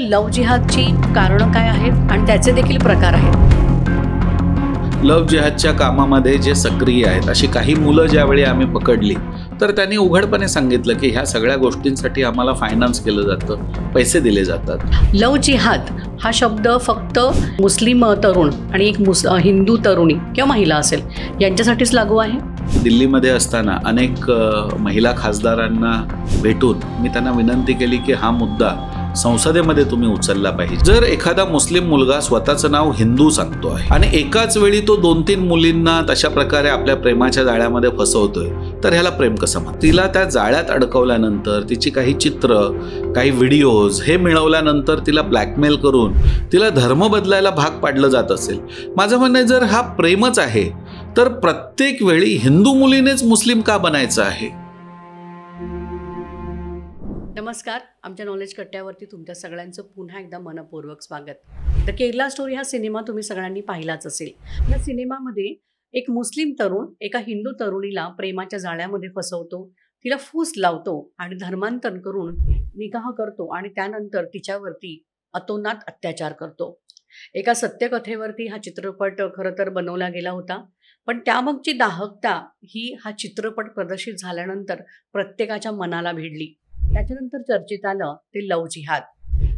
Love जिहादची कारणं काय आहेत आणि त्याचे देखील प्रकार आहेत. लव्ह जिहादच्या कामामध्ये जे सक्रिय आहेत अशी काही मुलं ज्यावेळी आम्ही पकडली तर त्यांनी उघडपणे सांगितलं की ह्या सगळ्या गोष्टींसाठी आम्हाला फायनान्स केलं जातं, पैसे दिले जातात. लव्ह जिहाद हा शब्द फक्त मुस्लिम तरुण आणि एक हिंदू तरुणी किंवा महिला असेल यांच्यासाठीच लागू आहे. दिल्लीमध्ये असताना अनेक महिला खासदारांना भेटून मी त्यांना विनंती केली की हा मुद्दा संसदेमध्ये तुम्ही उचलला पाहिजे. जर एखादा मुस्लिम मुलगा स्वतःचं नाव हिंदू सांगतो आहे आणि एकाच वेळी तो 2-3 मुलींना तशा प्रकारे आपल्या प्रेमाच्या जाळ्यामध्ये फसवतोय तर ह्याला प्रेम कसं म्हणतात. तिला त्या जाळ्यात अडकवल्यानंतर तिची काही चित्र, काही व्हिडिओज हे मिळवल्यानंतर तिला ब्लॅकमेल करून तिला धर्म बदलायला भाग पाडलं जात असेल. माझं म्हणणं आहे, जर हा प्रेमच आहे तर प्रत्येक वेळी हिंदू मुलीनेच मुस्लिम का बनायचं आहे. नमस्कार, आमच्या नॉलेज कट्ट्यावरती तुमच्या सगळ्यांचं पुन्हा एकदा मनपूर्वक स्वागत. द केरला स्टोरी हा सिनेमा तुम्ही सगळ्यांनी पाहिलाच असेल. या सिनेमामध्ये एक मुस्लिम तरुण एका हिंदू तरुणीला प्रेमाच्या जाळ्यामध्ये फसवतो, तिला फूस लावतो आणि धर्मांतर करून निकाह करतो आणि त्यानंतर तिच्यावरती अतोनात अत्याचार करतो. एका सत्यकथेवरती हा चित्रपट खरं तर बनवला गेला होता, पण त्यामागची दाहकता ही हा चित्रपट प्रदर्शित झाल्यानंतर प्रत्येकाच्या मनाला भिडली. त्याच्यानंतर चर्चेत आलं ते लव्ह जिहाद.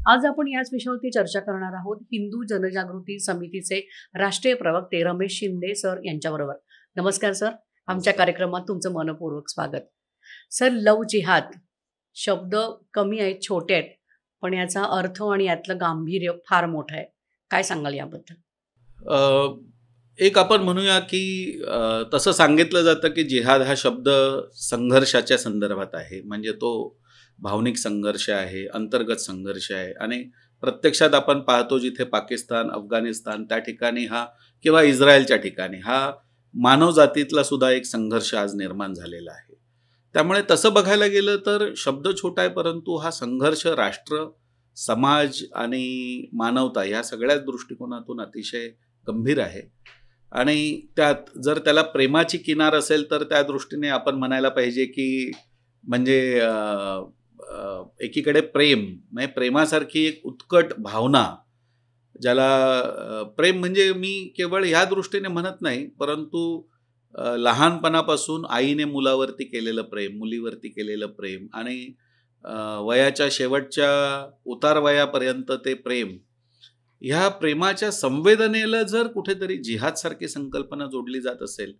आज आपण याच विषयावरती चर्चा करणार आहोत हिंदू जनजागृती समितीचे राष्ट्रीय प्रवक्ते रमेश शिंदे सर यांच्याबरोबर. नमस्कार सर, आमच्या कार्यक्रमात तुमचं मनपूर्वक स्वागत. सर, लव्ह जिहाद शब्द कमी आहेत, छोटे आहेत, पण याचा अर्थ आणि यातलं गांभीर्य फार मोठं आहे. काय सांगाल याबद्दल? एक आपण म्हणूया की तसं सांगितलं जातं की जिहाद हा शब्द संघर्षाच्या संदर्भात आहे. म्हणजे तो भावनिक संघर्ष आहे, अंतर्गत संघर्ष आहे आणि प्रत्यक्षात आपण पाहतो जिथे पाकिस्तान, अफगाणिस्तान त्या ठिकाणी हा किंवा इस्रायलच्या ठिकाणी हा मानवजातीतला सुद्धा एक संघर्ष आज निर्माण झालेला आहे. त्यामुळे तसं बघायला गेलं तर शब्द छोटा आहे, परंतु हा संघर्ष राष्ट्र, समाज आणि मानवता या सगळ्याच दृष्टिकोनातून अतिशय गंभीर आहे. आणि त्यात जर त्याला प्रेमाची किनार असेल तर त्या दृष्टीने आपण म्हणायला पाहिजे की म्हणजे एकीकडे प्रेम म्हणजे प्रेमासारखी एक उत्कट भावना, ज्याला प्रेम म्हणजे मी केवळ ह्या दृष्टीने म्हणत नाही, परंतु लहानपणापासून आईने मुलावरती केलेलं प्रेम, मुलीवरती केलेलं प्रेम आणि वयाच्या शेवटच्या उतार वयापर्यंत ते प्रेम, ह्या प्रेमाच्या संवेदनेला जर कुठेतरी जिहादसारखी संकल्पना जोडली जात असेल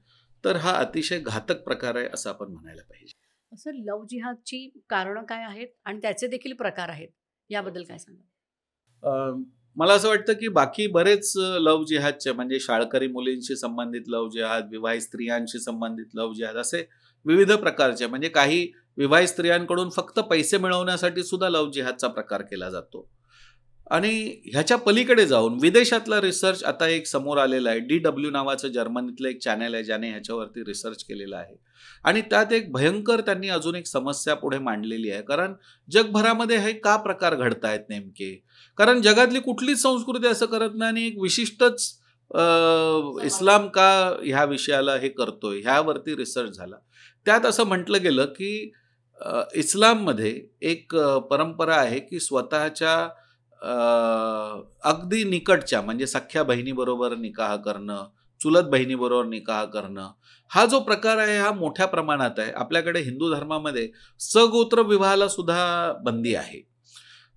तर हा अतिशय घातक प्रकार आहे असं आपण म्हणायला पाहिजे. सर, लव्ह जिहादची कारणं काय आहेत आणि त्याचे देखील प्रकार आहेत, याबद्दल काय सांगा? मला असं वाटतं की बाकी बरेच लव्ह जिहादचे म्हणजे शाळकरी मुलींशी संबंधित लव्ह जिहाद, विवाहित स्त्रियांशी संबंधित लव्ह जिहाद असे विविध प्रकारचे, म्हणजे काही विवाहित स्त्रियांकडून फक्त पैसे मिळवण्यासाठी सुद्धा लव्ह जिहादचा प्रकार केला जातो. आणि ह्याच्या पलीकडे जाऊन विदेशातला रिसर्च आता एक समोर आलेला आहे. DW नावाचं जर्मनीतलं एक चॅनल आहे ज्याने ह्याच्यावरती रिसर्च केलेला आहे आणि त्यात एक भयंकर त्यांनी अजून एक समस्या पुढे मांडलेली आहे. कारण जगभरामध्ये हे का प्रकार घडतायत नेमके, कारण जगातली कुठलीच संस्कृती असं करत नाही आणि एक विशिष्टच इस्लाम का ह्या विषयाला हे करतोय, ह्यावरती रिसर्च झाला. त्यात असं म्हटलं गेलं की इस्लाममध्ये एक परंपरा आहे की स्वतःच्या अगदी निकटच्या म्हणजे सख्या बहिणीबरोबर निकाह करणं, चुलत बहिणीबरोबर निकाह करणं, हा जो प्रकार आहे हा मोठ्या प्रमाणात आहे. आपल्याकडे हिंदू धर्मामध्ये सगोत्र विवाहाला सुद्धा बंदी आहे.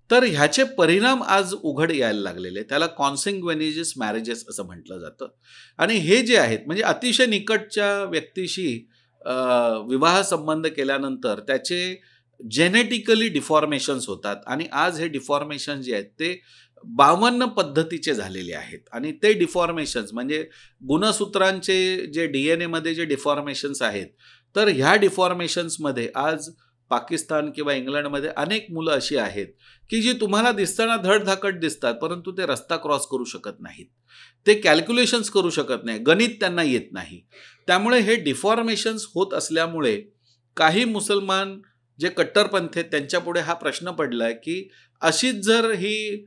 तर ह्याचे परिणाम आज उघड यायला लागलेले, त्याला कॉन्सिग्वेनियस मॅरेजेस असं म्हटलं जातं. आणि हे जे आहेत म्हणजे अतिशय निकटच्या व्यक्तीशी विवाह संबंध केल्यानंतर त्याचे जेनेटिकली डिफॉर्मेशन्स होतात आणि आज हे डिफॉर्मेशन जे आहेत ते 52 पद्धतीचे झालेले आहेत. आणि ते डिफॉर्मेशन्स म्हणजे गुणसूत्रांचे जे DNA मध्ये जे डिफॉर्मेशन्स आहेत, तर ह्या डिफॉर्मेशन्समध्ये आज पाकिस्तान किंवा इंग्लंडमध्ये अनेक मुलं अशी आहेत की जी तुम्हाला दिसताना धडधाकट दिसतात, परंतु ते रस्ता क्रॉस करू शकत नाहीत, ते कॅल्क्युलेशन्स करू शकत नाही, गणित त्यांना येत नाही. त्यामुळे हे डिफॉर्मेशन्स होत असल्यामुळे काही मुसलमान जे कट्टरपंथी आहेत त्यांच्यापुढे हा प्रश्न पडलाय की अशीच जर ही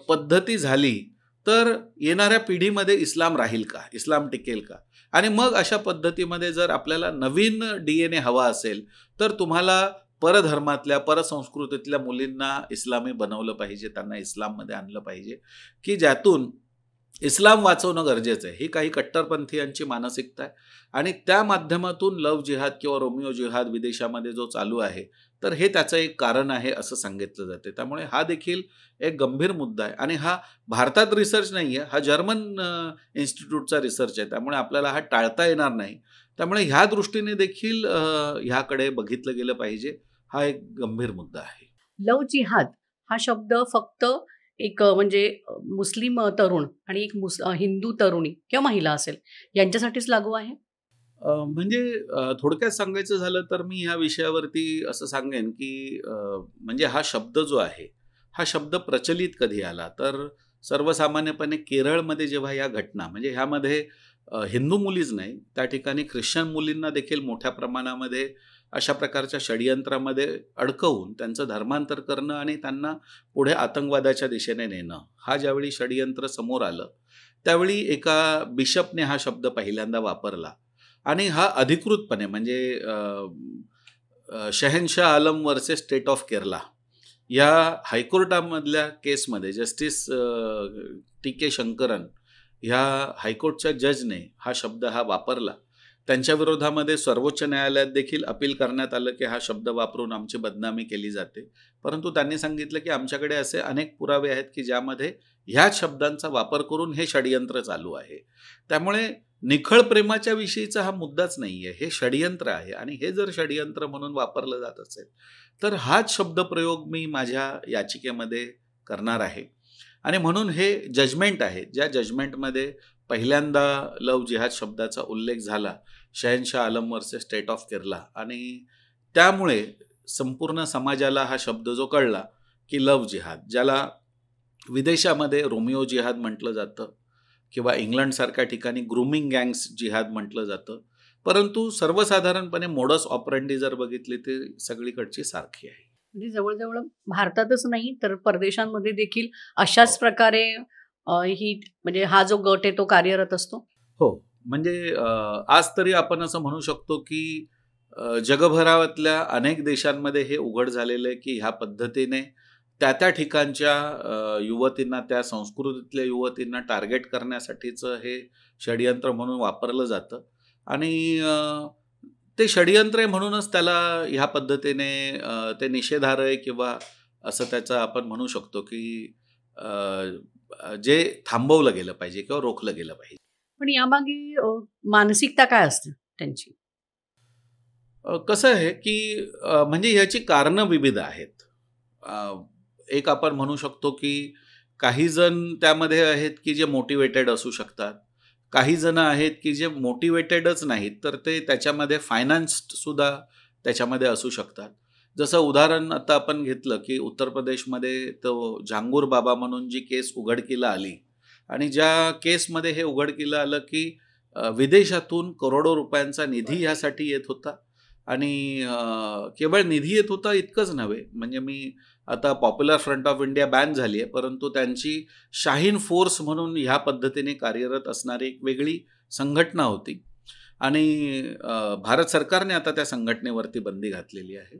पद्धती झाली तर येणाऱ्या पिढीमध्ये इस्लाम राहील का, इस्लाम टिकेल का. आणि मग अशा पद्धतीमध्ये जर आपल्याला नवीन DNA हवा असेल तर तुम्हाला परधर्मातल्या परसंस्कृतीतल्या मुलींना इस्लामी बनवलं पाहिजे, त्यांना इस्लाममध्ये आणलं पाहिजे, की ज्यातून इस्लाम वाचवणं गरजेचं आहे. ही काही कट्टरपंथीयांची मानसिकता आहे आणि त्या माध्यमातून लव्ह जिहाद किंवा रोमिओ जिहाद विदेशामध्ये जो चालू आहे, तर हे त्याचं एक कारण आहे असं सांगितलं जाते. त्यामुळे हा देखील एक गंभीर मुद्दा आहे आणि हा भारतात रिसर्च नाही आहे, हा जर्मन इन्स्टिट्यूटचा रिसर्च आहे. त्यामुळे आपल्याला हा टाळता येणार नाही. त्यामुळे ह्या दृष्टीने देखील ह्याकडे बघितलं गेलं पाहिजे. हा एक गंभीर मुद्दा आहे. लव जिहाद हा शब्द फक्त एक म्हणजे मुस्लिम तरुण आणि एक हिंदू तरुणी किंवा महिला असेल यांच्यासाठीच लागू आहे? म्हणजे थोडक्यात सांगायचं झालं तर मी ह्या विषयावरती असं सांगेन, की म्हणजे हा शब्द जो आहे, हा शब्द प्रचलित कधी आला? तर सर्वसामान्यपणे केरळमध्ये जेव्हा या घटना म्हणजे ह्यामध्ये हिंदू मुलीच नाही, त्या ठिकाणी ख्रिश्चन मुलींना देखील मोठ्या प्रमाणामध्ये अशा प्रकारच्या षडयंत्रामध्ये अडकवून त्यांचं धर्मांतर करणं आणि त्यांना पुढे आतंकवादाच्या दिशेने नेणं, हा ज्यावेळी षडयंत्र समोर आलं, त्यावेळी एका बिशपने हा शब्द पहिल्यांदा वापरला आणि हा अधिकृतपणे म्हणजे शहेनशाह आलम वर्सेस स्टेट ऑफ केरला या हायकोर्टामधल्या केसमध्ये जस्टिस टी के शंकरन ह्या हायकोर्टच्या जजने हा शब्द हा वापरला. त्यांच्या विरोधामध्ये सर्वोच्च न्यायालयात देखील अपील करण्यात आलं, की हा शब्द वापरून आमची बदनामी केली जाते. परंतु त्यांनी सांगितलं, की आमच्याकडे असे अनेक पुरावे आहेत, की ज्यामध्ये ह्याच शब्दांचा वापर करून हे षडयंत्र चालू आहे. त्यामुळे निखळ प्रेमाच्या विषयीचा हा मुद्दाच नाहीये, हे षडयंत्र आहे आणि हे जर षडयंत्र म्हणून वापरलं जात असेल, तर हाच शब्दप्रयोग मी माझ्या याचिकेमध्ये करणार आहे. आणि म्हणून हे जजमेंट आहे, ज्या जजमेंटमध्ये पहिल्यांदा लव्ह जिहाद शब्दाचा उल्लेख झाला, शहेनशाह आलम वर्सेस स्टेट ऑफ केरला, आणि त्यामुळे संपूर्ण समाजाला हा शब्द जो कळला, की लव्ह जिहाद, ज्याला विदेशामध्ये रोमिओ जिहाद म्हटलं जातं किंवा इंग्लंडसारख्या ठिकाणी ग्रूमिंग गँग्स जिहाद म्हटलं जातं, परंतु सर्वसाधारणपणे मोडस ऑपरेंडी जर बघितली ती सगळीकडची सारखी आहे. म्हणजे जवळ-जवळ भारतातच नाही तर परदेशांमध्ये देखील हो. अशाच प्रकारे ही म्हणजे हा जो गट आहे तो कार्यरत असतो? हो, म्हणजे आज तरी आपण असं म्हणू शकतो, की जगभरातल्या अनेक देशांमध्ये हे उघड झालेलं आहे, की ह्या पद्धतीने त्या ठिकाणच्या युवतींना, त्या संस्कृतीतल्या युवतींना टार्गेट करण्यासाठीचं हे षडयंत्र म्हणून वापरलं जातं आणि ते षडयंत्र आहे म्हणूनच त्याला ह्या पद्धतीने ते निषेधार्ह आहे किंवा असं त्याचं आपण म्हणू शकतो, की जे थांबवलं गेलं पाहिजे किंवा रोखलं गेलं पाहिजे. पण यामागे मानसिकता काय असते त्यांची? कसं आहे, की म्हणजे ह्याची कारणं विविध आहेत. अ, एक आपण म्हणू शकतो, की काही जण त्यामध्ये आहेत, की जे मोटिव्हेटेड असू शकतात. काही जण आहेत, की जे मोटिव्हेटेडच नाहीत, तर ते त्याच्यामध्ये फायनान्स्ड सुद्धा त्याच्यामध्ये असू शकतात. जसं उदाहरण आता आपण घेतलं, की उत्तर प्रदेशमध्ये तो झांगूर बाबा म्हणून जी केस उघडकीला आली आणि ज्या केसमध्ये हे उघडकीला आलं, की विदेशातून करोडो रुपयांचा निधी ह्यासाठी येत होता आणि केवळ निधी येत होता इतकंच नव्हे, म्हणजे मी आता popular front of India ban झाली आहे, परंतु त्यांची शाहीन फोर्स म्हणून ह्या पद्धतीने कार्यरत असणारी एक वेगळी संघटना होती आणि भारत सरकारने आता त्या संघटनेवरती बंदी घातलेली आहे.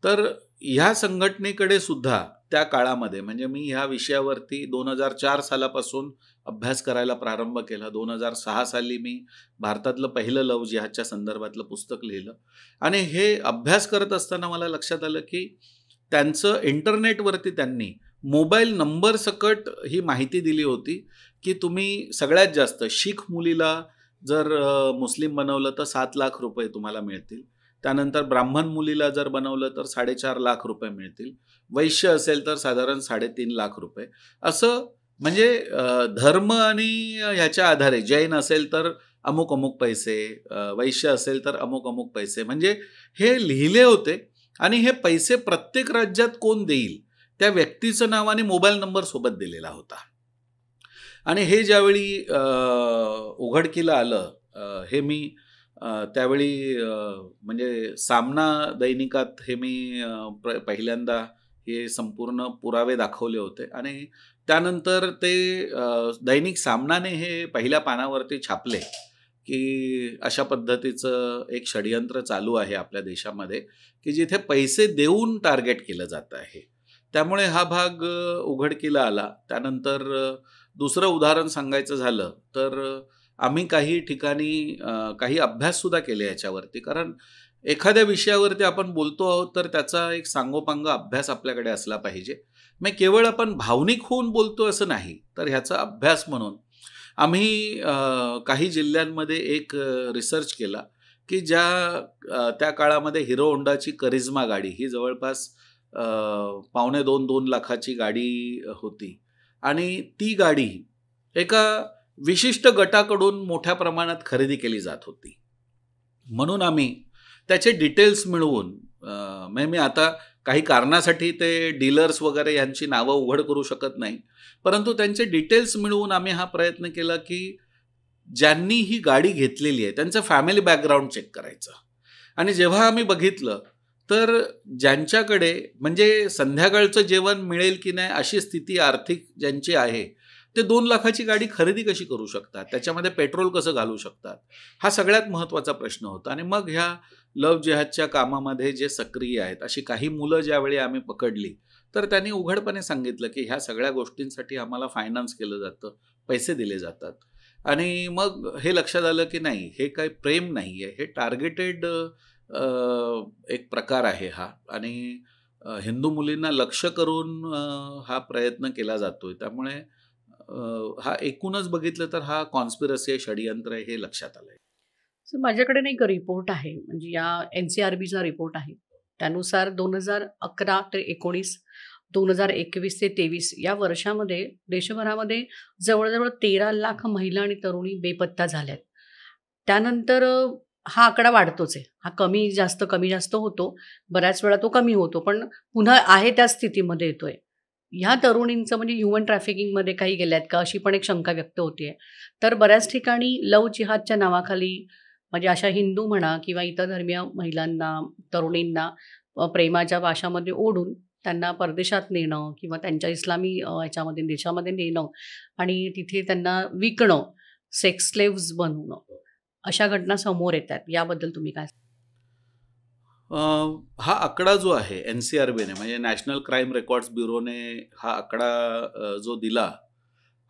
तर ह्या संघटनेकडे सुद्धा त्या काळामध्ये म्हणजे मी ह्या विषयावरती 2004 सालापासून अभ्यास करायला प्रारंभ केला. 2006 साली मी भारतातलं पहिलं लव्ह जिहादच्या संदर्भातलं पुस्तक लिहिलं आणि हे अभ्यास करत असताना मला लक्षात आलं, की त्यांचं इंटरनेटवरती त्यांनी मोबाईल नंबर सकट ही माहिती दिली होती, की तुम्ही सगळ्यात जास्त शीख मुलीला जर मुस्लिम बनवलं तर 7 लाख रुपये तुम्हाला मिळतील. त्यानंतर ब्राह्मण मुलीला जर बनवलं तर 4.5 लाख रुपये मिळतील. वैश्य असेल तर साधारण 3.5 लाख रुपये. असं म्हणजे धर्म आणि ह्याच्या आधारे जैन असेल तर अमुक-अमुक पैसे, वैश्य असेल तर अमुक-अमुक पैसे, म्हणजे हे लिहिले होते आणि हे पैसे प्रत्येक राज्यात कोण देईल, त्या व्यक्तीचं नाव आणि मोबाईल नंबर सोबत दिलेला होता. आणि हे ज्यावेळी उघडकीला आलं, हे मी त्यावेळी म्हणजे सामना दैनिकात हे मी पहिल्यांदा हे संपूर्ण पुरावे दाखवले होते आणि त्यानंतर ते दैनिक सामनाने हे पहिल्या पानावरती छापले की अशा पद्धतीचं एक षडयंत्र चालू आहे आपल्या देशामध्ये की जिथे पैसे देऊन टार्गेट केलं जात आहे. त्यामुळे हा भाग उघडकीला आला. त्यानंतर दुसरं उदाहरण सांगायचं झालं तर आम्ही काही ठिकाणी काही अभ्याससुद्धा केले याच्यावरती. कारण एखाद्या विषयावरती आपण बोलतो आहोत तर त्याचा एक सांगोपांग अभ्यास आपल्याकडे असला पाहिजे. मग केवळ आपण भावनिक होऊन बोलतो असं नाही, तर ह्याचा अभ्यास म्हणून आम्ही काही जिल्ह्यांमध्ये एक रिसर्च केला की त्या काळामध्ये हिरो होंडाची करिझमा गाडी ही जवळपास पावणे 2 लाखाची गाडी होती आणि ती गाडी एका विशिष्ट गटाकडून मोठ्या प्रमाणात खरेदी केली जात होती. म्हणून आम्ही त्याचे डिटेल्स मिळवून म्हणजे मी आता काही कारणासाठी ते डीलर्स वगैरे यांची नावं उघड करू शकत नाही, परंतु त्यांचे डिटेल्स मिळवून आम्ही हा प्रयत्न केला की ज्यांनी ही गाडी घेतलेली आहे त्यांचं फॅमिली बॅकग्राऊंड चेक करायचं. आणि जेव्हा आम्ही बघितलं तर ज्यांच्याकडे म्हणजे संध्याकाळचं जेवण मिळेल की नाही अशी स्थिती आर्थिक ज्यांची आहे ते 2 लाखाची गाडी खरेदी कशी करू शकतात, त्याच्यामध्ये पेट्रोल कसं घालू शकतात, हा सगळ्यात महत्त्वाचा प्रश्न होता. आणि मग ह्या लव्ह जिहादच्या कामामध्ये जे सक्रिय आहेत अशी काही मुलं ज्यावेळी आम्ही पकडली तर त्यांनी उघडपणे सांगितलं की ह्या सगळ्या गोष्टींसाठी आम्हाला फायनान्स केलं जातं, पैसे दिले जातात. आणि मग हे लक्षात आलं की नाही, हे काही प्रेम नाही आहे, हे टार्गेटेड एक प्रकार आहे हा. आणि हिंदू मुलींना लक्ष्य करून हा प्रयत्न केला जातोय. त्यामुळे हा एकूणच बघितलं तर हा कॉन्स्पिरसी आहे, षडयंत्र आहे, हे लक्षात आलंय. सर माझ्याकडे ना एक रिपोर्ट आहे, म्हणजे या NCRBचा रिपोर्ट आहे. त्यानुसार 2011 ते 19, 2021 ते 23 या वर्षामध्ये देशभरामध्ये जवळजवळ 13 लाख महिला आणि तरुणी बेपत्ता झाल्यात. त्यानंतर हा आकडा वाढतोच आहे. हा कमी जास्त होतो. बऱ्याच वेळा तो कमी होतो, पण पुन्हा आहे त्या स्थितीमध्ये येतोय. ह्या तरुणींचं म्हणजे ह्युमन ट्रॅफिकिंगमध्ये काही गेल्यात का, अशी पण एक शंका व्यक्त होतीये. तर बऱ्याच ठिकाणी लव्ह जिहादच्या नावाखाली म्हणजे अशा हिंदू म्हणा किंवा इतर धर्मीय महिलांना, तरुणींना प्रेमाच्या पाशामध्ये ओढून त्यांना परदेशात नेणं किंवा त्यांच्या इस्लामी ह्याच्यामध्ये देशामध्ये नेणं आणि तिथे त्यांना विकणं, सेक्स स्लेव्हज बनवणं, अशा घटना समोर येतात. याबद्दल तुम्ही काय? हा आकडा जो आहे NCRBने म्हणजे नॅशनल क्राईम रेकॉर्ड्स ब्युरोने हा आकडा जो दिला,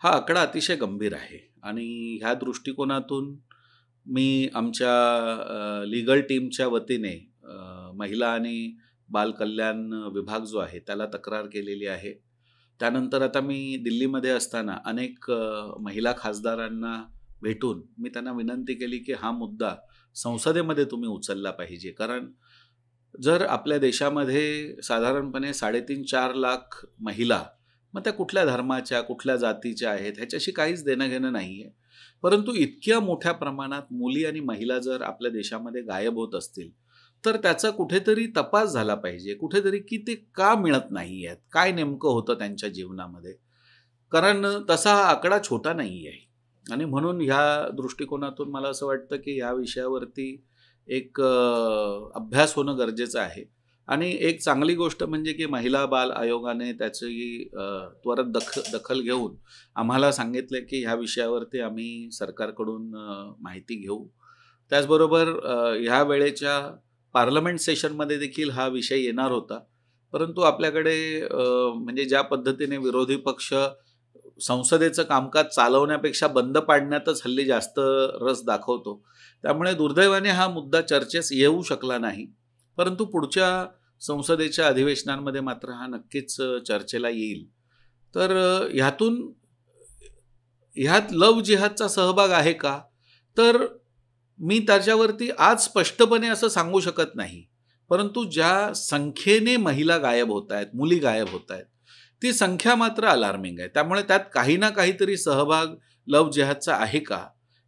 हा आकडा अतिशय गंभीर आहे. आणि ह्या दृष्टिकोनातून मी आमच्या लीगल टीमच्या वतीने महिला आणि बालकल्याण विभाग जो आहे त्याला तक्रार केलेली आहे. त्यानंतर आता मी दिल्लीमध्ये असताना अनेक महिला खासदारांना भेटून मी त्यांना विनंती केली की हा मुद्दा संसदेमध्ये तुम्ही उचलला पाहिजे. कारण जर आपल्या देशामध्ये साधारणपणे 3.5-4 लाख महिला, मग त्या कुठल्या धर्माच्या, कुठल्या जातीच्या आहेत ह्याच्याशी काहीच देणं घेणं नाही आहे. परंतु इतक्या मोठ्या प्रमाणात मुली आणि महिला जर आपल्या देशामध्ये गायब होत असतील तर त्याचा कुठेतरी तपास झाला पाहिजे. कुठेतरी की ते का मिळत नाही आहेत, काय नेमकं होतं त्यांच्या जीवनामध्ये. कारण तसा हा आकडा छोटा नाही आहे. आणि म्हणून ह्या दृष्टिकोनातून मला असं वाटतं की ह्या विषयावरती एक अभ्यास होणं गरजेचं आहे. आणि एक चांगली गोष्ट म्हणजे की महिला बाल आयोगाने त्याची त्वरित दखल घेऊन आम्हाला सांगितलं की ह्या विषयावरती आम्ही सरकारकडून माहिती घेऊ. त्याचबरोबर ह्या वेळेच्या पार्लमेंट सेशनमध्ये देखील हा विषय येणार होता. परंतु आपल्याकडे म्हणजे ज्या पद्धतीने विरोधी पक्ष संसदेचं कामकाज चालवण्यापेक्षा बंद पाडण्यातच हल्ली जास्त रस दाखवतो, त्यामुळे दुर्दैवाने हा मुद्दा चर्चेस येऊ शकला नाही. परंतु पुढच्या संसदेच्या अधिवेशनांमध्ये मात्र हा नक्कीच चर्चेला येईल. तर ह्यात लव्ह जिहादचा सहभाग आहे का, तर मी त्याच्यावरती आज स्पष्टपणे असं सांगू शकत नाही. परंतु ज्या संख्येने महिला गायब होत आहेत, मुली गायब होत आहेत, ती संख्या मात्र अलार्मिंग आहे. त्यामुळे त्यात काही ना काहीतरी सहभाग लव्ह जिहादचा आहे का,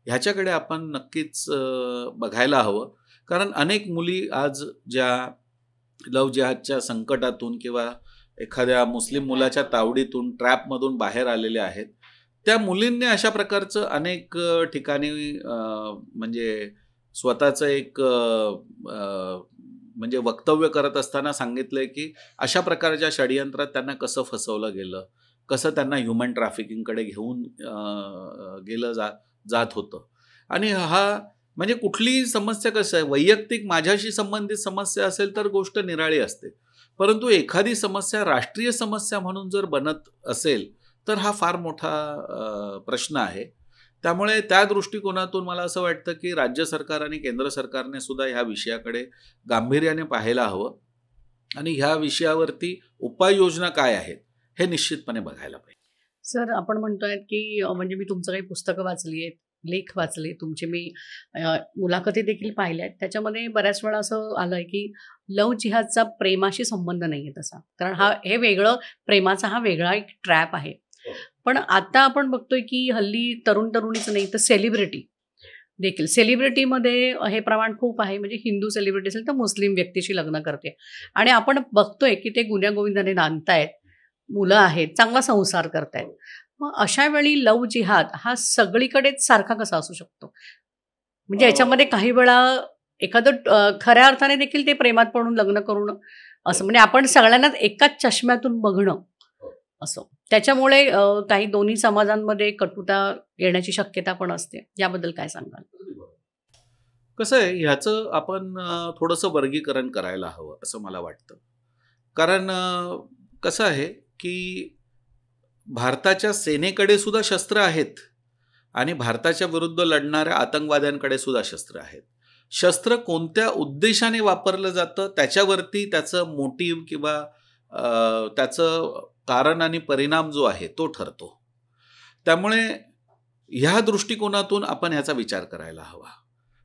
ह्याच्याकडे आपण नक्कीच बघायला हवं. कारण अनेक मुली आज ज्या लव्ह जिहादच्या संकटातून किंवा एखाद्या मुस्लिम मुलाच्या तावडीतून, ट्रॅपमधून बाहेर आलेल्या आहेत, त्या मुलींनी अशा प्रकारचं अनेक ठिकाणी म्हणजे स्वतःचं एक म्हणजे वक्तव्य करत असताना सांगितलंय की अशा प्रकारच्या षडयंत्रात त्यांना कसं फसवलं गेलं, कसं त्यांना ह्युमन ट्रॅफिकिंगकडे घेऊन गेलं जात होतं. आणि हा म्हणजे कुठलीही समस्या कसं आहे, वैयक्तिक माझ्याशी संबंधित समस्या असेल तर गोष्ट निराळी असते, परंतु एखादी समस्या राष्ट्रीय समस्या म्हणून जर बनत असेल तर हा फार मोठा प्रश्न आहे. त्यामुळे त्या दृष्टिकोनातून मला असं वाटतं की राज्य सरकार आणि केंद्र सरकारने सुद्धा ह्या विषयाकडे गांभीर्याने पाहायला हवं आणि ह्या विषयावरती उपाययोजना काय आहेत हे निश्चितपणे बघायला पाहिजे. सर, आपण म्हणतोय की म्हणजे मी तुमचं काही पुस्तकं वाचली आहेत, लेख वाचले तुमचे, मी मुलाखती देखील पाहिल्या आहेत. त्याच्यामध्ये बऱ्याच वेळा असं आलंय की लव्ह जिहादचा प्रेमाशी संबंध नाही आहे तसा, कारण हे वेगळं, प्रेमाचा हा वेगळा एक ट्रॅप आहे. पण आता आपण बघतोय की हल्ली तरुण तरुणीच नाही तर सेलिब्रिटी देखील, सेलिब्रिटीमध्ये हे प्रमाण खूप आहे. म्हणजे हिंदू सेलिब्रिटी असेल तर मुस्लिम व्यक्तीशी लग्न करते आणि आपण बघतोय की ते गुण्यागोविंदाने नांदतायत, मुलं आहेत, चांगला संसार करतायत. मग अशा वेळी लव्ह जिहाद हा सगळीकडेच सारखा कसा असू शकतो? म्हणजे याच्यामध्ये काही वेळा एखादं खऱ्या अर्थाने देखील ते प्रेमात पडून लग्न करून असं, म्हणजे आपण सगळ्यांनाच एकाच चष्म्यातून बघणं असं, त्याच्यामुळे काही दोन्ही समाजांमध्ये कटुता येण्याची शक्यता पण असते. याबद्दल काय सांगाल? कसं आहे, ह्याचं आपण थोडंसं वर्गीकरण करायला हवं असं मला वाटतं. कारण कसं आहे की भारताच्या सेनेकडे सुद्धा शस्त्र आहेत आणि भारताच्या विरुद्ध लढणाऱ्या आतंकवाद्यांकडे सुद्धा शस्त्र आहेत. शस्त्र कोणत्या उद्देशाने वापरलं जातं त्याच्यावरती त्याचं मोटिव्ह किंवा त्याचं कारण आणि परिणाम जो आहे तो ठरतो. त्यामुळे ह्या दृष्टिकोनातून आपण ह्याचा विचार करायला हवा.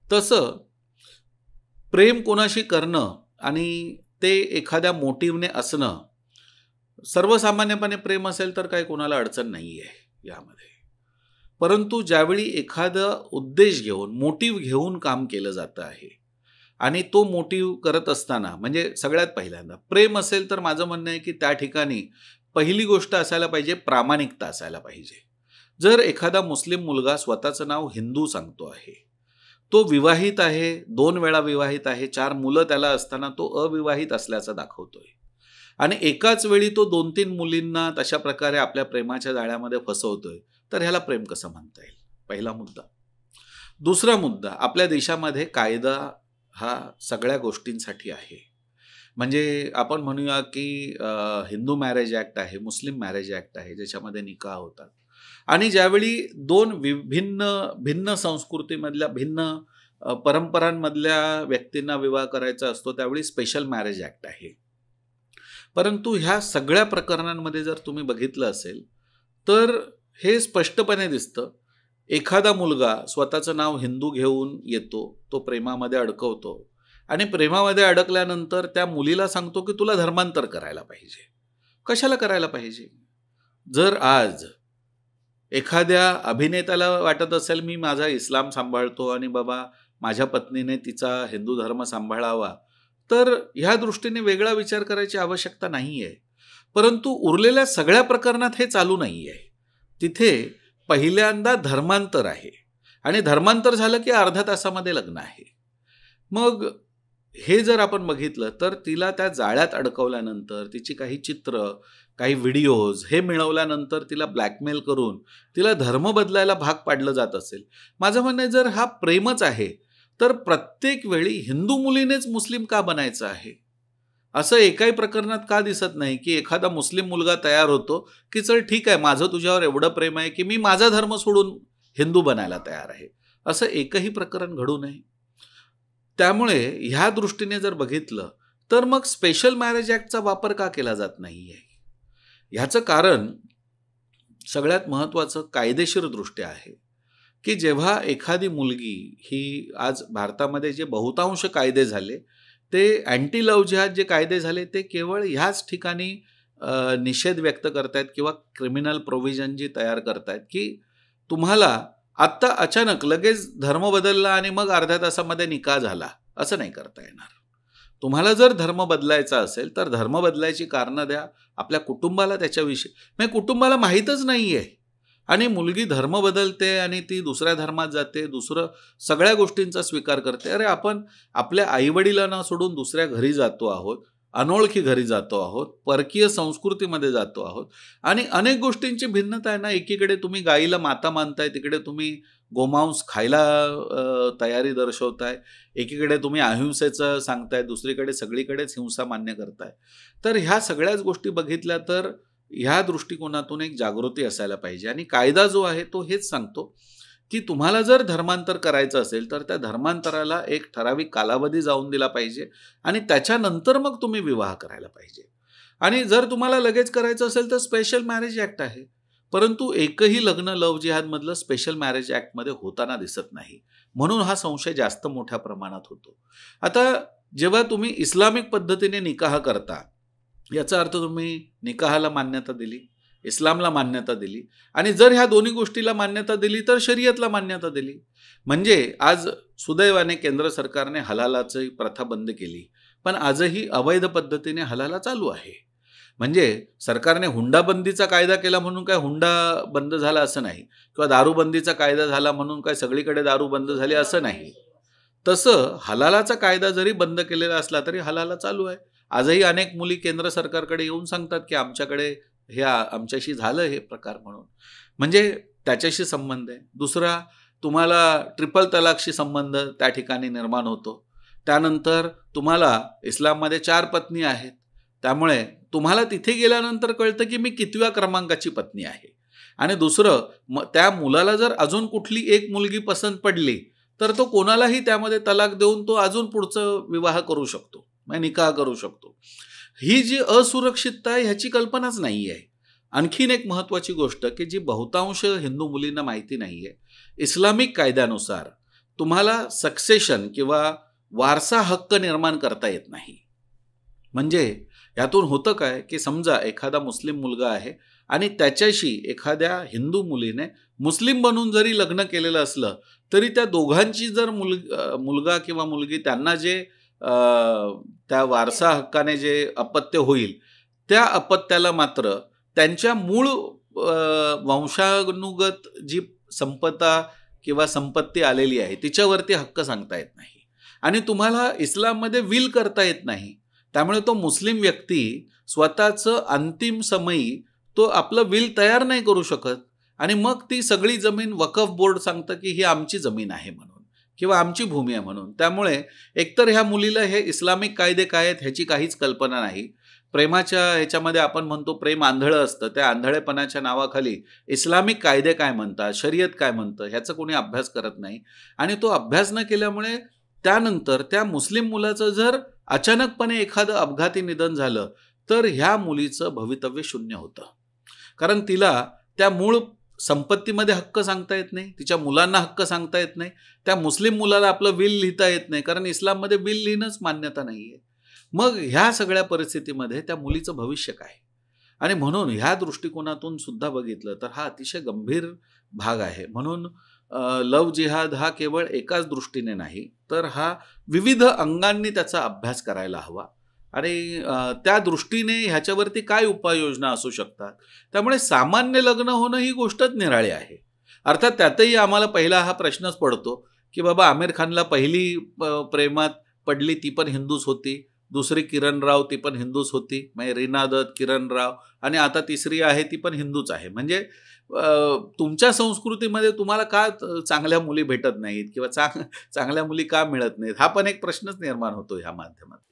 तसं प्रेम कोणाशी करणं आणि ते एखाद्या मोटिव्हने असणं, सर्वसामान्यपणे प्रेम असेल तर काही कोणाला अडचण नाही आहे यामध्ये. परंतु ज्यावेळी एखादा उद्देश घेऊन, मोटिव्ह घेऊन काम केलं जातं आहे आणि तो मोटिव्ह करत असताना, म्हणजे सगळ्यात पहिल्यांदा प्रेम असेल तर माझं म्हणणं आहे की त्या ठिकाणी पहिली गोष्ट असायला पाहिजे, प्रामाणिकता असायला पाहिजे. जर एखादा मुस्लिम मुलगा स्वतःचं नाव हिंदू सांगतो आहे, तो विवाहित आहे, 2 वेळा विवाहित आहे, 4 मुलं त्याला असताना तो अविवाहित असल्याचं दाखवतोय आणि एकाच वेळी तो 2-3 मुलींना तशा प्रकारे आपल्या प्रेमाच्या जाळ्यामध्ये फसवतोय, तर ह्याला प्रेम कसं म्हणता येईल? पहिला मुद्दा. दुसरा मुद्दा, आपल्या देशामध्ये कायदा हा सगळ्या गोष्टींसाठी आहे. म्हणजे आपण म्हणूया की हिंदू मॅरेज ॲक्ट आहे, मुस्लिम मॅरेज ॲक्ट आहे, ज्याच्यामध्ये निकाह होतात आणि ज्यावेळी 2 भिन्न संस्कृतीमधल्या, भिन्न परंपरांमधल्या व्यक्तींना विवाह करायचा असतो त्यावेळी स्पेशल मॅरेज ॲक्ट आहे. परंतु ह्या सगळ्या प्रकरणांमध्ये जर तुम्ही बघितलं असेल तर हे स्पष्टपणे दिसतं, एखादा मुलगा स्वतःचं नाव हिंदू घेऊन येतो, तो प्रेमामध्ये अडकवतो आणि प्रेमामध्ये अडकल्यानंतर त्या मुलीला सांगतो की तुला धर्मांतर करायला पाहिजे. कशाला करायला पाहिजे? जर आज एखाद्या अभिनेत्याला वाटत असेल मी माझा इस्लाम सांभाळतो आणि बाबा माझ्या पत्नीने तिचा हिंदू धर्म सांभाळावा, तर ह्या दृष्टीने वेगळा विचार करायची आवश्यकता नाही आहे. परंतु उरलेल्या सगळ्या प्रकरणात हे चालू नाही आहे. तिथे पहिल्यांदा धर्मांतर आहे आणि धर्मांतर झालं की अर्ध्या तासामध्ये लग्न आहे. मग हे जर आपण बघितलं तर तिला त्या जाळ्यात अडकवल्यानंतर तिची काही चित्र, काही व्हिडिओज हे मिळवल्यानंतर तिला ब्लॅकमेल करून तिला धर्म बदलायला भाग पाडलं जात असेल. माझं म्हणणं आहे, जर हा प्रेमच आहे तर प्रत्येक वेळी हिंदू मुलीनेच मुस्लिम का बनायचं आहे? असं एकाही प्रकरणात का दिसत नाही की एखादा मुस्लिम मुलगा तयार होतो की चल ठीक आहे, माझं तुझ्यावर एवढं प्रेम आहे की मी माझा धर्म सोडून हिंदू बनायला तयार आहे. असं एकही प्रकरण घडू नये. त्यामुळे ह्या दृष्टीने जर बघितलं तर मग स्पेशल मॅरेज ॲक्टचा वापर का केला जात नाही आहे? ह्याचं कारण सगळ्यात महत्त्वाचं कायदेशीर दृष्ट्या आहे की जेव्हा एखादी मुलगी ही, आज भारतामध्ये जे बहुतांश कायदे झाले ते अँटी लव्ह जिहाद जे कायदे झाले ते केवळ ह्याच ठिकाणी निषेध व्यक्त करतायत किंवा क्रिमिनल प्रोव्हिजन जी तयार करतायत की तुम्हाला आत्ता अचानक लगेच धर्म बदलला आणि मग अर्ध्या तासामध्ये निकाह झाला, असं नाही करता येणार. तुम्हाला जर धर्म बदलायचा असेल तर धर्म बदलायची कारणं द्या. आपल्या कुटुंबाला त्याच्याविषयी, म्हणजे कुटुंबाला माहीतच नाही आहे आणि मुलगी धर्म बदलते आणि ती दुसऱ्या धर्मात जाते, दुसरं सगळ्या गोष्टींचा स्वीकार करते. अरे आपण आपल्या आईवडिलांना सोडून दुसऱ्या घरी जातो आहोत, अनोळखी घरी जातो आहोत, परकीय संस्कृतीमध्ये जातो आहोत आणि अनेक गोष्टींची भिन्नता आहे ना. एकीकडे तुम्ही गाईला माता मानताय, तिकडे तुम्ही गोमांस खायला तयारी दर्शवताय, एकीकडे तुम्ही अहिंसेचं सांगताय, दुसरीकडे सगळीकडेच हिंसा मान्य करताय. तर ह्या सगळ्याच गोष्टी बघितल्या तर ह्या दृष्टिकोनातून एक जागृती असायला पाहिजे. आणि कायदा जो आहे तो हेच सांगतो की तुम्हाला जर धर्मांतर करायचं असेल तर त्या धर्मांतराला एक ठराविक कालावधी जाऊन दिला पाहिजे आणि त्याच्यानंतर मग तुम्ही विवाह करायला पाहिजे. आणि जर तुम्हाला लगेच करायचं असेल तर स्पेशल मॅरेज ॲक्ट आहे. परंतु एकही लग्न लव्ह जिहादमधलं स्पेशल मॅरेज ॲक्टमध्ये होताना दिसत नाही. म्हणून हा संशय जास्त मोठ्या प्रमाणात होतो. आता जेव्हा तुम्ही इस्लामिक पद्धतीने निकाह करता, याचा अर्थ तुम्ही निकाहाला मान्यता दिली, इस्लामला मान्यता दिली, आणि जर ह्या दोन्ही गोष्टीला मान्यता दिली तर शरीयतला मान्यता दिली. म्हणजे आज सुदैवाने केंद्र सरकारने हलालाची प्रथा बंद केली, पण आजही अवैध पद्धतीने हलाला चालू आहे. म्हणजे सरकारने हुंडाबंदीचा कायदा केला म्हणून काय हुंडा बंद झाला असं नाही, किंवा दारूबंदीचा कायदा झाला म्हणून काय सगळीकडे दारू बंद झाली असं नाही. तसं हलालाचा कायदा जरी बंद केलेला असला तरी हलाला चालू आहे. आजही अनेक मुली केंद्र सरकारकडे येऊन सांगतात की आमच्याकडे हे आमच्याशी झालं हे प्रकार म्हणून. म्हणजे त्याच्याशी संबंध आहे. दुसरा, तुम्हाला ट्रिपल तलाकशी संबंध त्या ठिकाणी निर्माण होतो. त्यानंतर तुम्हाला इस्लाममध्ये 4 पत्नी आहेत, त्यामुळे तुम्हाला तिथे गेल्यानंतर कळतं की मी कितव्या क्रमांकाची पत्नी आहे. आणि दुसरं, त्या मुलाला जर अजून कुठली एक मुलगी पसंत पडली तर तो कोणालाही त्यामध्ये तलाक देऊन तो अजून पुढचं विवाह करू शकतो, निकाह करू शकतो. ही जी असुरक्षितता आहे ह्याची कल्पनाच नाही आहे. आणखीन एक महत्त्वाची गोष्ट की जी बहुतांश हिंदू मुलींना माहिती नाही आहे, इस्लामिक कायद्यानुसार तुम्हाला सक्सेशन किंवा वारसा हक्क निर्माण करता येत नाही. म्हणजे यातून होतं काय की समजा एखादा मुस्लिम मुलगा आहे आणि त्याच्याशी एखाद्या हिंदू मुलीने मुस्लिम बनून जरी लग्न केलेलं असलं तरी त्या दोघांची जर मुलगा किंवा मुलगी त्यांना जे त्या वारसा हक्काने जे अपत्य होईल त्या अपत्याला मात्र त्यांच्या मूळ वंशानुगत जी संपदा किंवा संपत्ती आलेली आहे तिच्यावरती हक्क सांगता येत नाही. आणि तुम्हाला इस्लाममध्ये विल करता येत नाही. त्यामुळे तो मुस्लिम व्यक्ती स्वतःचं अंतिम समयी तो आपलं विल तयार नाही करू शकत, आणि मग ती सगळी जमीन वकफ बोर्ड सांगतं की ही आमची जमीन आहे म्हणून किंवा आमची भूमी आहे म्हणून. त्यामुळे एकतर ह्या मुलीला हे इस्लामिक कायदे काय आहेत ह्याची काहीच कल्पना नाही. प्रेमाच्या ह्याच्यामध्ये आपण म्हणतो प्रेम आंधळं असतं, त्या आंधळेपणाच्या नावाखाली इस्लामिक कायदे काय म्हणतात, शरीयत काय म्हणतं ह्याचा कोणी अभ्यास करत नाही. आणि तो अभ्यास न केल्यामुळे त्यानंतर त्या मुस्लिम मुलाचं जर अचानकपणे एखादं अपघाती निधन झालं तर ह्या मुलीचं भवितव्य शून्य होतं. कारण तिला त्या मूळ संपत्तीमध्ये हक्क सांगता येत नाही, तिच्या मुलांना हक्क सांगता येत नाही, त्या मुस्लिम मुलाला आपलं विल लिहिता येत नाही, कारण इस्लाममध्ये विल लिहिणंच मान्यता नाही आहे. मग ह्या सगळ्या परिस्थितीमध्ये त्या मुलीचं भविष्य काय? आणि म्हणून ह्या दृष्टिकोनातून सुद्धा बघितलं तर हा अतिशय गंभीर भाग आहे. म्हणून लव्ह जिहाद हा केवळ एकाच दृष्टीने नाही तर हा विविध अंगांनी त्याचा अभ्यास करायला हवा. आणि त्या दृष्टीने ह्याच्यावरती काय उपाययोजना असू शकतात. त्यामुळे सामान्य लग्न होणं ही गोष्टच निराळी आहे. अर्थात त्यातही आम्हाला पहिला हा प्रश्नच पडतो की बाबा आमिर खानला पहिली प्रेमात पडली ती पण हिंदूच होती, दुसरी किरण राव ती पण हिंदूच होती, म्हणजे रीना दत्त, किरण राव, आणि आता तिसरी आहे ती पण हिंदूच आहे. म्हणजे तुमच्या संस्कृतीमध्ये तुम्हाला का चांगल्या मुली भेटत नाहीत किंवा चांगल्या मुली का मिळत नाहीत हा पण एक प्रश्नच निर्माण होतो ह्या माध्यमातून.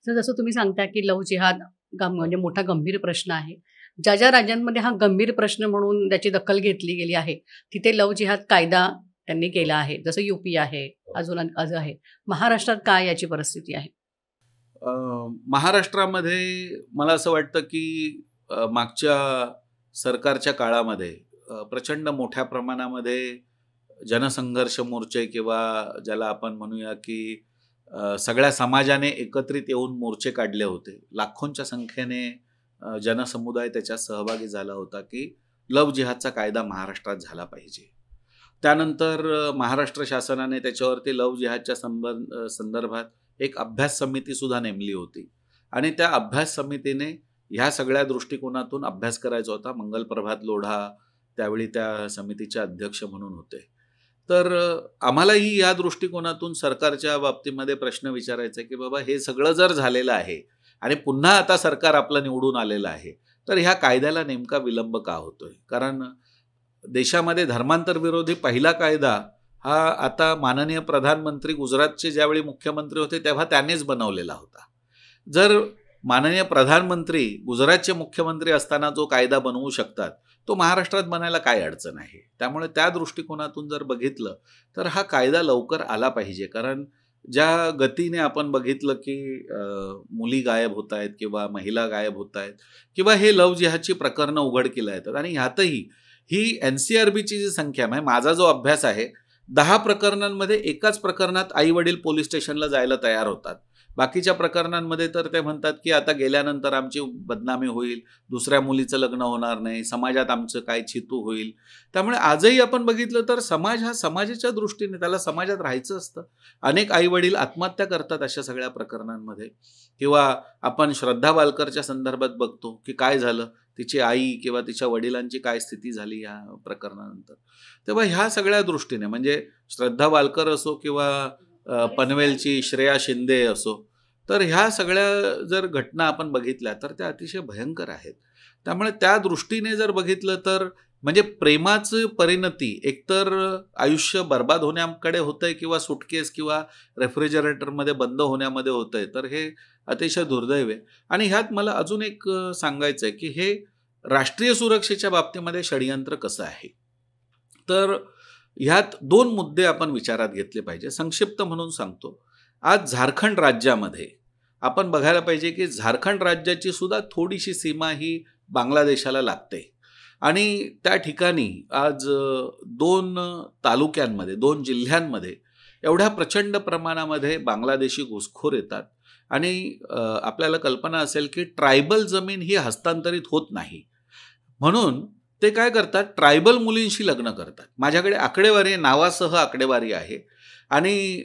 तर जसं तुम्ही सांगता की लव्ह जिहाद म्हणजे मोठा गंभीर प्रश्न आहे. ज्या ज्या राज्यांमध्ये हा गंभीर प्रश्न म्हणून त्याची दखल घेतली गेली आहे तिथे लव्ह जिहाद कायदा त्यांनी केला आहे. जसं UP आहे, अजून आहे. महाराष्ट्रात काय याची परिस्थिती आहे? महाराष्ट्रामध्ये मला असं वाटतं की मागच्या सरकारच्या काळामध्ये प्रचंड मोठ्या प्रमाणामध्ये जनसंघर्ष मोर्चे किंवा ज्याला आपण म्हणूया की सगळ्या समाजाने एकत्रित येऊन मोर्चे काढले होते. लाखोंच्या संख्येने जनसमुदाय त्याच्यात सहभागी झाला होता की लव्ह जिहादचा कायदा महाराष्ट्रात झाला पाहिजे. त्यानंतर महाराष्ट्र शासनाने त्याच्यावरती लव्ह जिहादच्या संदर्भात एक अभ्यास समिती सुद्धा नेमली होती आणि त्या अभ्यास समितीने ह्या सगळ्या दृष्टिकोनातून अभ्यास करायचा होता. मंगलप्रभात लोढा त्यावेळी त्या समितीचे अध्यक्ष म्हणून होते. तर आम्हालाही या दृष्टिकोनातून सरकारच्या बाबतीमध्ये प्रश्न विचारायचा की बाबा हे सगळं जर झालेलं आहे आणि पुन्हा आता सरकार आपलं निवडून आलेलं आहे तर ह्या कायद्याला नेमका विलंब का होतोय? कारण देशामध्ये धर्मांतर विरोधी पहिला कायदा हा आता माननीय प्रधानमंत्री गुजरातचे ज्यावेळी मुख्यमंत्री होते तेव्हा त्यांनीच बनवलेला होता. जर माननीय प्रधानमंत्री गुजरातचे मुख्यमंत्री असताना जो कायदा बनवू शकतात तो महाराष्ट्रात बनायला काय अडचण आहे. त्यामुळे त्या दृष्टिकोनातून जर बघितलं तर हा कायदा लवकर आला पाहिजे. कारण ज्या गतीने आपण बघितलं की मुली गायब होत आहेत किंवा महिला गायब होत आहेत किंवा हे लव जिहादची प्रकरणं उघडकीला येतात आणि ह्यातही ही NCRBची जी संख्या म्हणजे माझा जो अभ्यास आहे 10 प्रकरणांमध्ये एकाच प्रकरणात आई वडील पोलीस स्टेशनला जायला तयार होतात. बाकीच्या प्रकरणांमध्ये तर ते म्हणतात की आता गेल्यानंतर आमची बदनामी होईल, दुसऱ्या मुलीचं लग्न होणार नाही, समाजात आमचं काय चितू होईल. त्यामुळे आजही आपण बघितलं तर समाज हा समाजाच्या दृष्टीने त्याला समाजात राहायचं असतं. अनेक आई वडील आत्महत्या करतात अशा सगळ्या प्रकरणांमध्ये. किंवा आपण श्रद्धा वालकरच्या संदर्भात बघतो की काय झालं, तिची आई किंवा तिच्या वडिलांची काय स्थिती झाली या प्रकरणानंतर. तेव्हा ह्या सगळ्या दृष्टीने म्हणजे श्रद्धा वालकर असो किंवा पनवेलची श्रेया शिंदे असो, तर ह्या सगळ्या जर घटना आपण बघितल्या तर त्या अतिशय भयंकर आहेत. त्यामुळे त्या दृष्टीने जर बघितलं तर म्हणजे प्रेमाची परिणती एकतर आयुष्य बर्बाद होण्याकडे होतंय किंवा सुटकेस किंवा रेफ्रिजरेटरमध्ये बंद होण्यामध्ये होतंय, तर हे अतिशय दुर्दैव आहे. आणि ह्यात मला अजून एक सांगायचं आहे की हे राष्ट्रीय सुरक्षेच्या बाबतीमध्ये षडयंत्र कसं आहे. तर ह्यात 2 मुद्दे आपण विचारात घेतले पाहिजे. संक्षिप्त म्हणून सांगतो. आज झारखंड राज्यामध्ये आपण बघायला पाहिजे की झारखंड राज्याची सुद्धा थोडीशी सीमा ही बांगलादेशाला लागते आणि त्या ठिकाणी आज 2 तालुक्यांमध्ये 2 जिल्ह्यांमध्ये एवढ्या प्रचंड प्रमाणामध्ये बांगलादेशी घुसखोर येतात आणि आपल्याला कल्पना असेल की ट्रायबल जमीन ही हस्तांतरित होत नाही. म्हणून ते काय करतात, ट्रायबल मुलींशी लग्न करतात. माझ्याकडे आकडेवारी नावासह आकडेवारी आहे आणि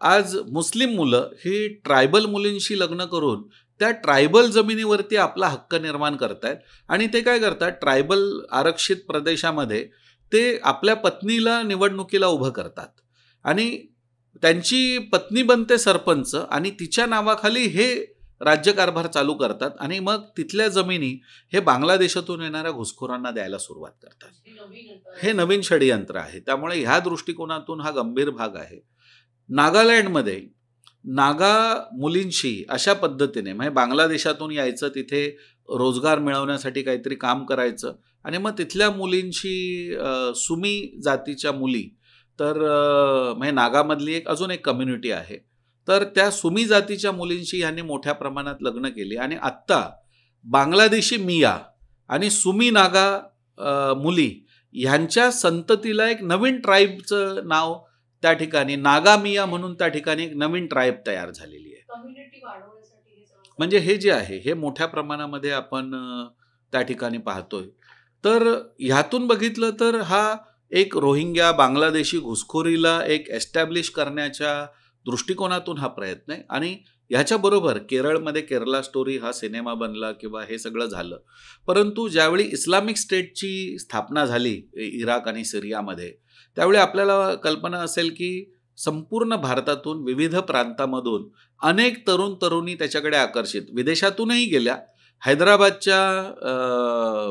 आज मुस्लिम मुलं ही ट्रायबल मुलींशी लग्न करून त्या ट्रायबल जमिनीवरती आपला हक्क निर्माण करतायत आणि ते काय करतात, ट्रायबल आरक्षित प्रदेशामध्ये ते आपल्या पत्नीला निवडणुकीला उभं करतात आणि त्यांची पत्नी बनते सरपंच आणि तिच्या नावाखाली हे राज्यकारभार चालू करतात आणि मग तिथल्या जमिनी हे बांगलादेशातून येणाऱ्या घुसखोरांना द्यायला सुरुवात करतात. हे नवीन षडयंत्र आहे. त्यामुळे ह्या दृष्टिकोनातून हा गंभीर भाग आहे. नागालँडमध्ये नागा मुलींशी अशा पद्धतीने म्हणजे बांगलादेशातून यायचं, तिथे रोजगार मिळवण्यासाठी काहीतरी काम करायचं आणि मग तिथल्या मुलींशी सुमी जातीच्या मुली, तर म्हणजे नागामधली अजून एक कम्युनिटी आहे, तर त्या सुमी जातीच्या मुलींशी यांनी मोठ्या प्रमाणात लग्न केली आणि आत्ता बांगलादेशी मिया आणि सुमी नागा मुली ह्यांच्या संततीला एक नवीन ट्राईबचं नाव त्या ठिकाणी नागा मिया म्हणून त्या ठिकाणी एक नवीन ट्राईब तयार झालेली आहे. म्हणजे हे जे आहे हे मोठ्या प्रमाणामध्ये आपण त्या ठिकाणी पाहतोय. तर ह्यातून बघितलं तर हा एक रोहिंग्या बांगलादेशी घुसखोरीला एक एस्टॅब्लिश करण्याच्या दृष्टिकोनातून हा प्रयत्न आहे. आणि ह्याच्याबरोबर केरळमध्ये केरला स्टोरी हा सिनेमा बनला किंवा हे सगळं झालं, परंतु ज्यावेळी इस्लामिक स्टेटची स्थापना झाली इराक आणि सिरियामध्ये, त्यावेळी आपल्याला कल्पना असेल की संपूर्ण भारतातून विविध प्रांतामधून अनेक तरुण तरुणी त्याच्याकडे आकर्षित विदेशातूनही गेल्या. हैदराबादच्या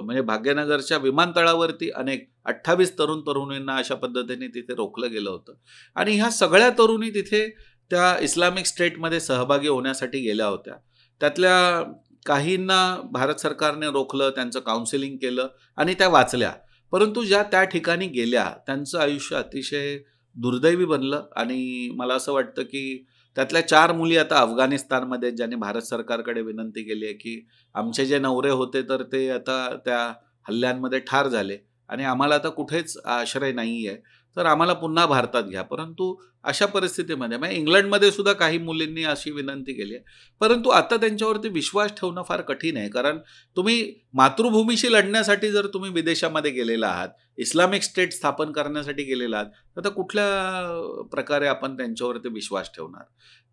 म्हणजे भाग्यनगरच्या विमानतळावरती अनेक 28 तरुण तरुणींना अशा पद्धतीने तिथे रोखलं गेलं होतं आणि ह्या सगळ्या तरुणी तिथे त्या इस्लामिक स्टेटमध्ये सहभागी होण्यासाठी गेल्या होत्या. त्यातल्या काहींना भारत सरकारने रोखलं, त्यांचं काउन्सिलिंग केलं आणि त्या वाचल्या. परंतु ज्या त्या ठिकाणी गेल्या त्यांचं आयुष्य अतिशय दुर्दैवी बनलं आणि मला असं वाटतं की त्यातल्या 4 मुली आता अफगाणिस्तानमध्ये, ज्यांनी भारत सरकारकडे विनंती केली आहे की आमचे जे नवरे होते तर ते आता त्या हल्ल्यांमध्ये ठार झाले आणि आम्हाला आता कुठेच आश्रय नाही आहे, तर आम्हाला पुन्हा भारतात घ्या. परंतु अशा परिस्थितीमध्ये म्हणजे इंग्लंडमध्ये सुद्धा काही मुलींनी अशी विनंती केली आहे, परंतु आता त्यांच्यावरती विश्वास ठेवणं फार कठीण आहे. कारण तुम्ही मातृभूमीशी लढण्यासाठी जर तुम्ही विदेशामध्ये गेलेला आहात, इस्लामिक स्टेट स्थापन करण्यासाठी गेलेला आहात, तर कुठल्या प्रकारे आपण त्यांच्यावरती विश्वास ठेवणार.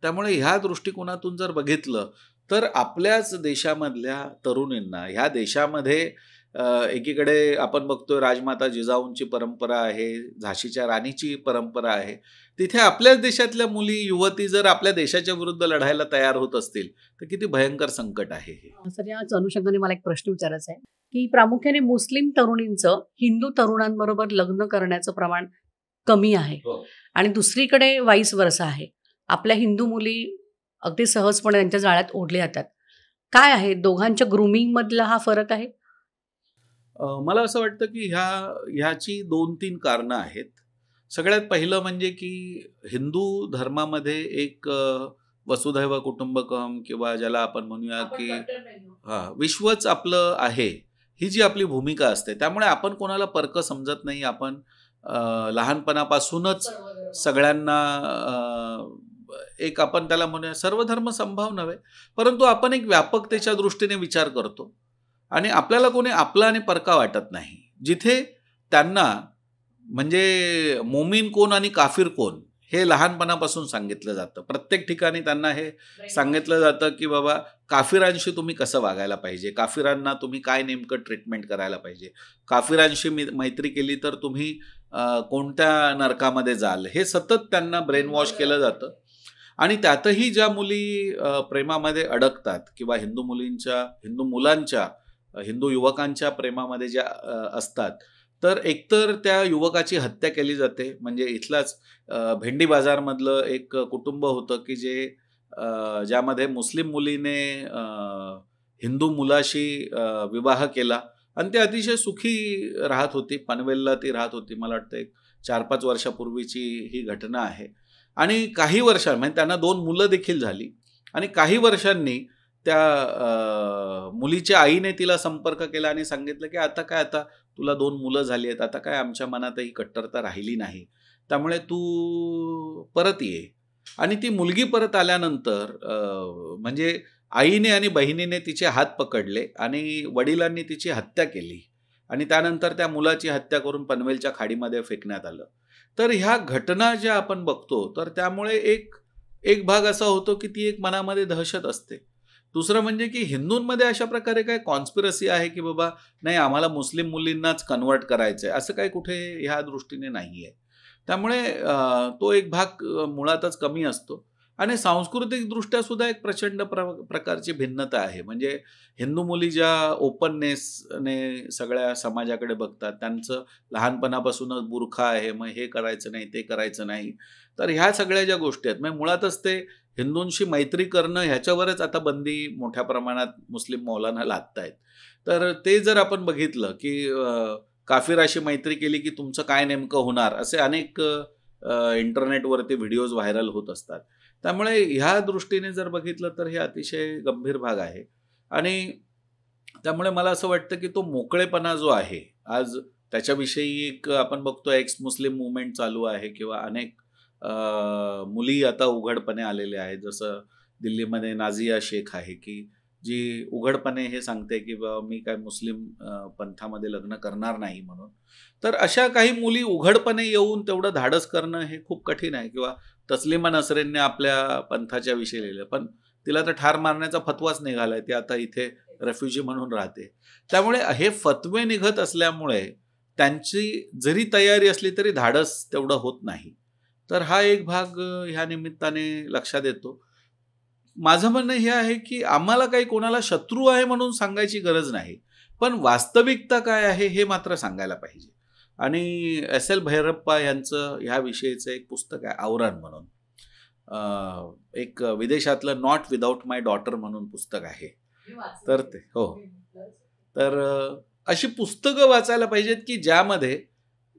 त्यामुळे ह्या दृष्टिकोनातून जर बघितलं तर आपल्याच देशामधल्या तरुणींना ह्या देशामध्ये एकीकडे आपण बघतोय राजमाता जिजाऊंची परंपरा आहे, झाशीच्या राणीची परंपरा आहे. तिथे आपल्याच देशातल्या मुली युवती जर आपल्या देशाच्या विरुद्ध लढायला तयार होत असतील तर किती भयंकर संकट आहे हे. सर, याच अनुषंगाने मला एक प्रश्न विचारायचा आहे की प्रामुख्याने मुस्लिम तरुणींचं हिंदू तरुणांबरोबर लग्न करण्याचं प्रमाण कमी आहे आणि दुसरीकडे वाईस वर्सा आहे. आपल्या हिंदू मुली अगदी सहजपणे त्यांच्या जाळ्यात ओढल्या जातात. काय आहे दोघांच्या ग्रूमिंग मधला हा फरक आहे? मला असं वाटतं की ह्याची 2-3 कारणं आहेत. सगळ्यात पहिलं म्हणजे की हिंदू धर्मामध्ये एक वसुधैव कुटुंबकम किंवा ज्याला आपण म्हणूया की विश्वच आपलं आहे, ही जी आपली भूमिका असते, त्यामुळे आपण कोणाला परक समजत नाही. आपण लहानपणापासूनच सगळ्यांना एक आपण त्याला म्हणूया सर्वधर्म समभाव नव्हे, परंतु आपण एक व्यापकतेच्या दृष्टीने विचार करतो आणि आपल्याला कोणी आपला आणि परका वाटत नाही. जिथे त्यांना म्हणजे मोमीन कोण आणि काफिर कोण हे लहानपणापासून सांगितलं जातं. प्रत्येक ठिकाणी त्यांना हे सांगितलं जातं की बाबा काफिरांशी तुम्ही कसं वागायला पाहिजे, काफिरांना तुम्ही काय नेमकं ट्रीटमेंट करायला पाहिजे, काफिरांशी मैत्री केली तर तुम्ही कोणत्या नरकामध्ये जाल, हे सतत त्यांना ब्रेन वॉश केलं जातं. आणि त्यातही ज्या मुली प्रेमामध्ये अडकतात किंवा हिंदू मुलांच्या हिंदू युवकांच्या प्रेमामध्ये ज्या असतात, तर एकतर त्या युवकाची हत्या केली जाते. म्हणजे इथलाच भेंडी बाजारमधलं एक कुटुंब होतं की ज्यामध्ये मुस्लिम मुलीने हिंदू मुलाशी विवाह केला आणि ते अतिशय सुखी राहत होती. पनवेलला ती राहत होती. मला वाटतं एक 4-5 वर्षापूर्वीची ही घटना आहे. आणि काही म्हणजे त्यांना 2 मुलं देखील झाली आणि काही वर्षांनी त्या मुलीच्या आईने तिला संपर्क केला आणि सांगितलं की आता तुला 2 मुलं झाली आहेत, आता काय आमच्या मनातही कट्टरता राहिली नाही, त्यामुळे तू परत ये. आणि ती मुलगी परत आल्यानंतर म्हणजे आईने आणि बहिणीने तिचे हात पकडले आणि वडिलांनी तिची हत्या केली आणि त्यानंतर त्या मुलाची हत्या करून पनवेलच्या खाडीमध्ये फेकण्यात आलं. तर ह्या घटना ज्या आपण बघतो, तर त्यामुळे एक भाग असा होतो की ती एक मनामध्ये दहशत असते. दुसरं म्हणजे की हिंदूंमध्ये अशा प्रकारे काय कॉन्स्पिरसी आहे की बाबा नाही आम्हाला मुस्लिम मुलींनाच कन्वर्ट करायचं आहे, असं काही कुठे ह्या दृष्टीने नाही आहे. त्यामुळे तो एक भाग मुळातच कमी असतो. आणि सांस्कृतिकदृष्ट्या सुद्धा एक प्रचंड प्रकारची भिन्नता आहे. म्हणजे हिंदू मुली ज्या ओपननेसने सगळ्या समाजाकडे बघतात, त्यांचं लहानपणापासूनच बुरखा आहे, मग हे करायचं नाही, ते करायचं नाही. तर ह्या सगळ्या ज्या गोष्टी आहेत, म्हणजे मुळातच ते हिंदूंशी मैत्री करणं ह्याच्यावरच आता बंदी मोठ्या प्रमाणात मुस्लिम मौलाना लादतायत. तर ते जर आपण बघितलं की काफिराशी मैत्री केली की तुमचं काय नेमकं होणार, असे अनेक इंटरनेटवरती व्हिडिओज व्हायरल होत असतात. त्यामुळे ह्या दृष्टीने जर बघितलं तर हे अतिशय गंभीर भाग आहे. आणि त्यामुळे मला असं वाटतं की तो मोकळेपणा जो आहे आज, त्याच्याविषयी एक आपण बघतो एक्स मुस्लिम मुवमेंट चालू आहे किंवा अनेक मुली आता उघडपणे आलेल्या आहेत. जसं दिल्लीमध्ये नाझिया शेख आहे की जी उघडपणे हे सांगते की मी काय मुस्लिम पंथामध्ये लग्न करणार नाही म्हणून. तर अशा काही मुली उघडपणे येऊन तेवढं धाडस करणं हे खूप कठीण आहे. किंवा तस्लिमा नसरेंनी आपल्या पंथाच्या विषयी लिहिलं, पण तिला तर ठार मारण्याचा फतवाच निघालाय, ती आता इथे रेफ्युजी म्हणून राहते. त्यामुळे हे फतवे निघत असल्यामुळे त्यांची जरी तयारी असली तरी धाडस तेवढं होत नाही. तर हा एक भाग ह्या निमित्ताने लक्षात येतो. माझं म्हणणं हे आहे की आम्हाला काही कोणाला शत्रू आहे म्हणून सांगायची गरज नाही, पण वास्तविकता काय आहे हे मात्र सांगायला पाहिजे. आणि S.L. भैरप्पा यांचं ह्या विषयीचं एक पुस्तक आहे आवरण म्हणून, एक विदेशातलं नॉट विदाऊट माय डॉटर म्हणून पुस्तक आहे. तर ते तर अशी पुस्तकं वाचायला पाहिजेत की ज्यामध्ये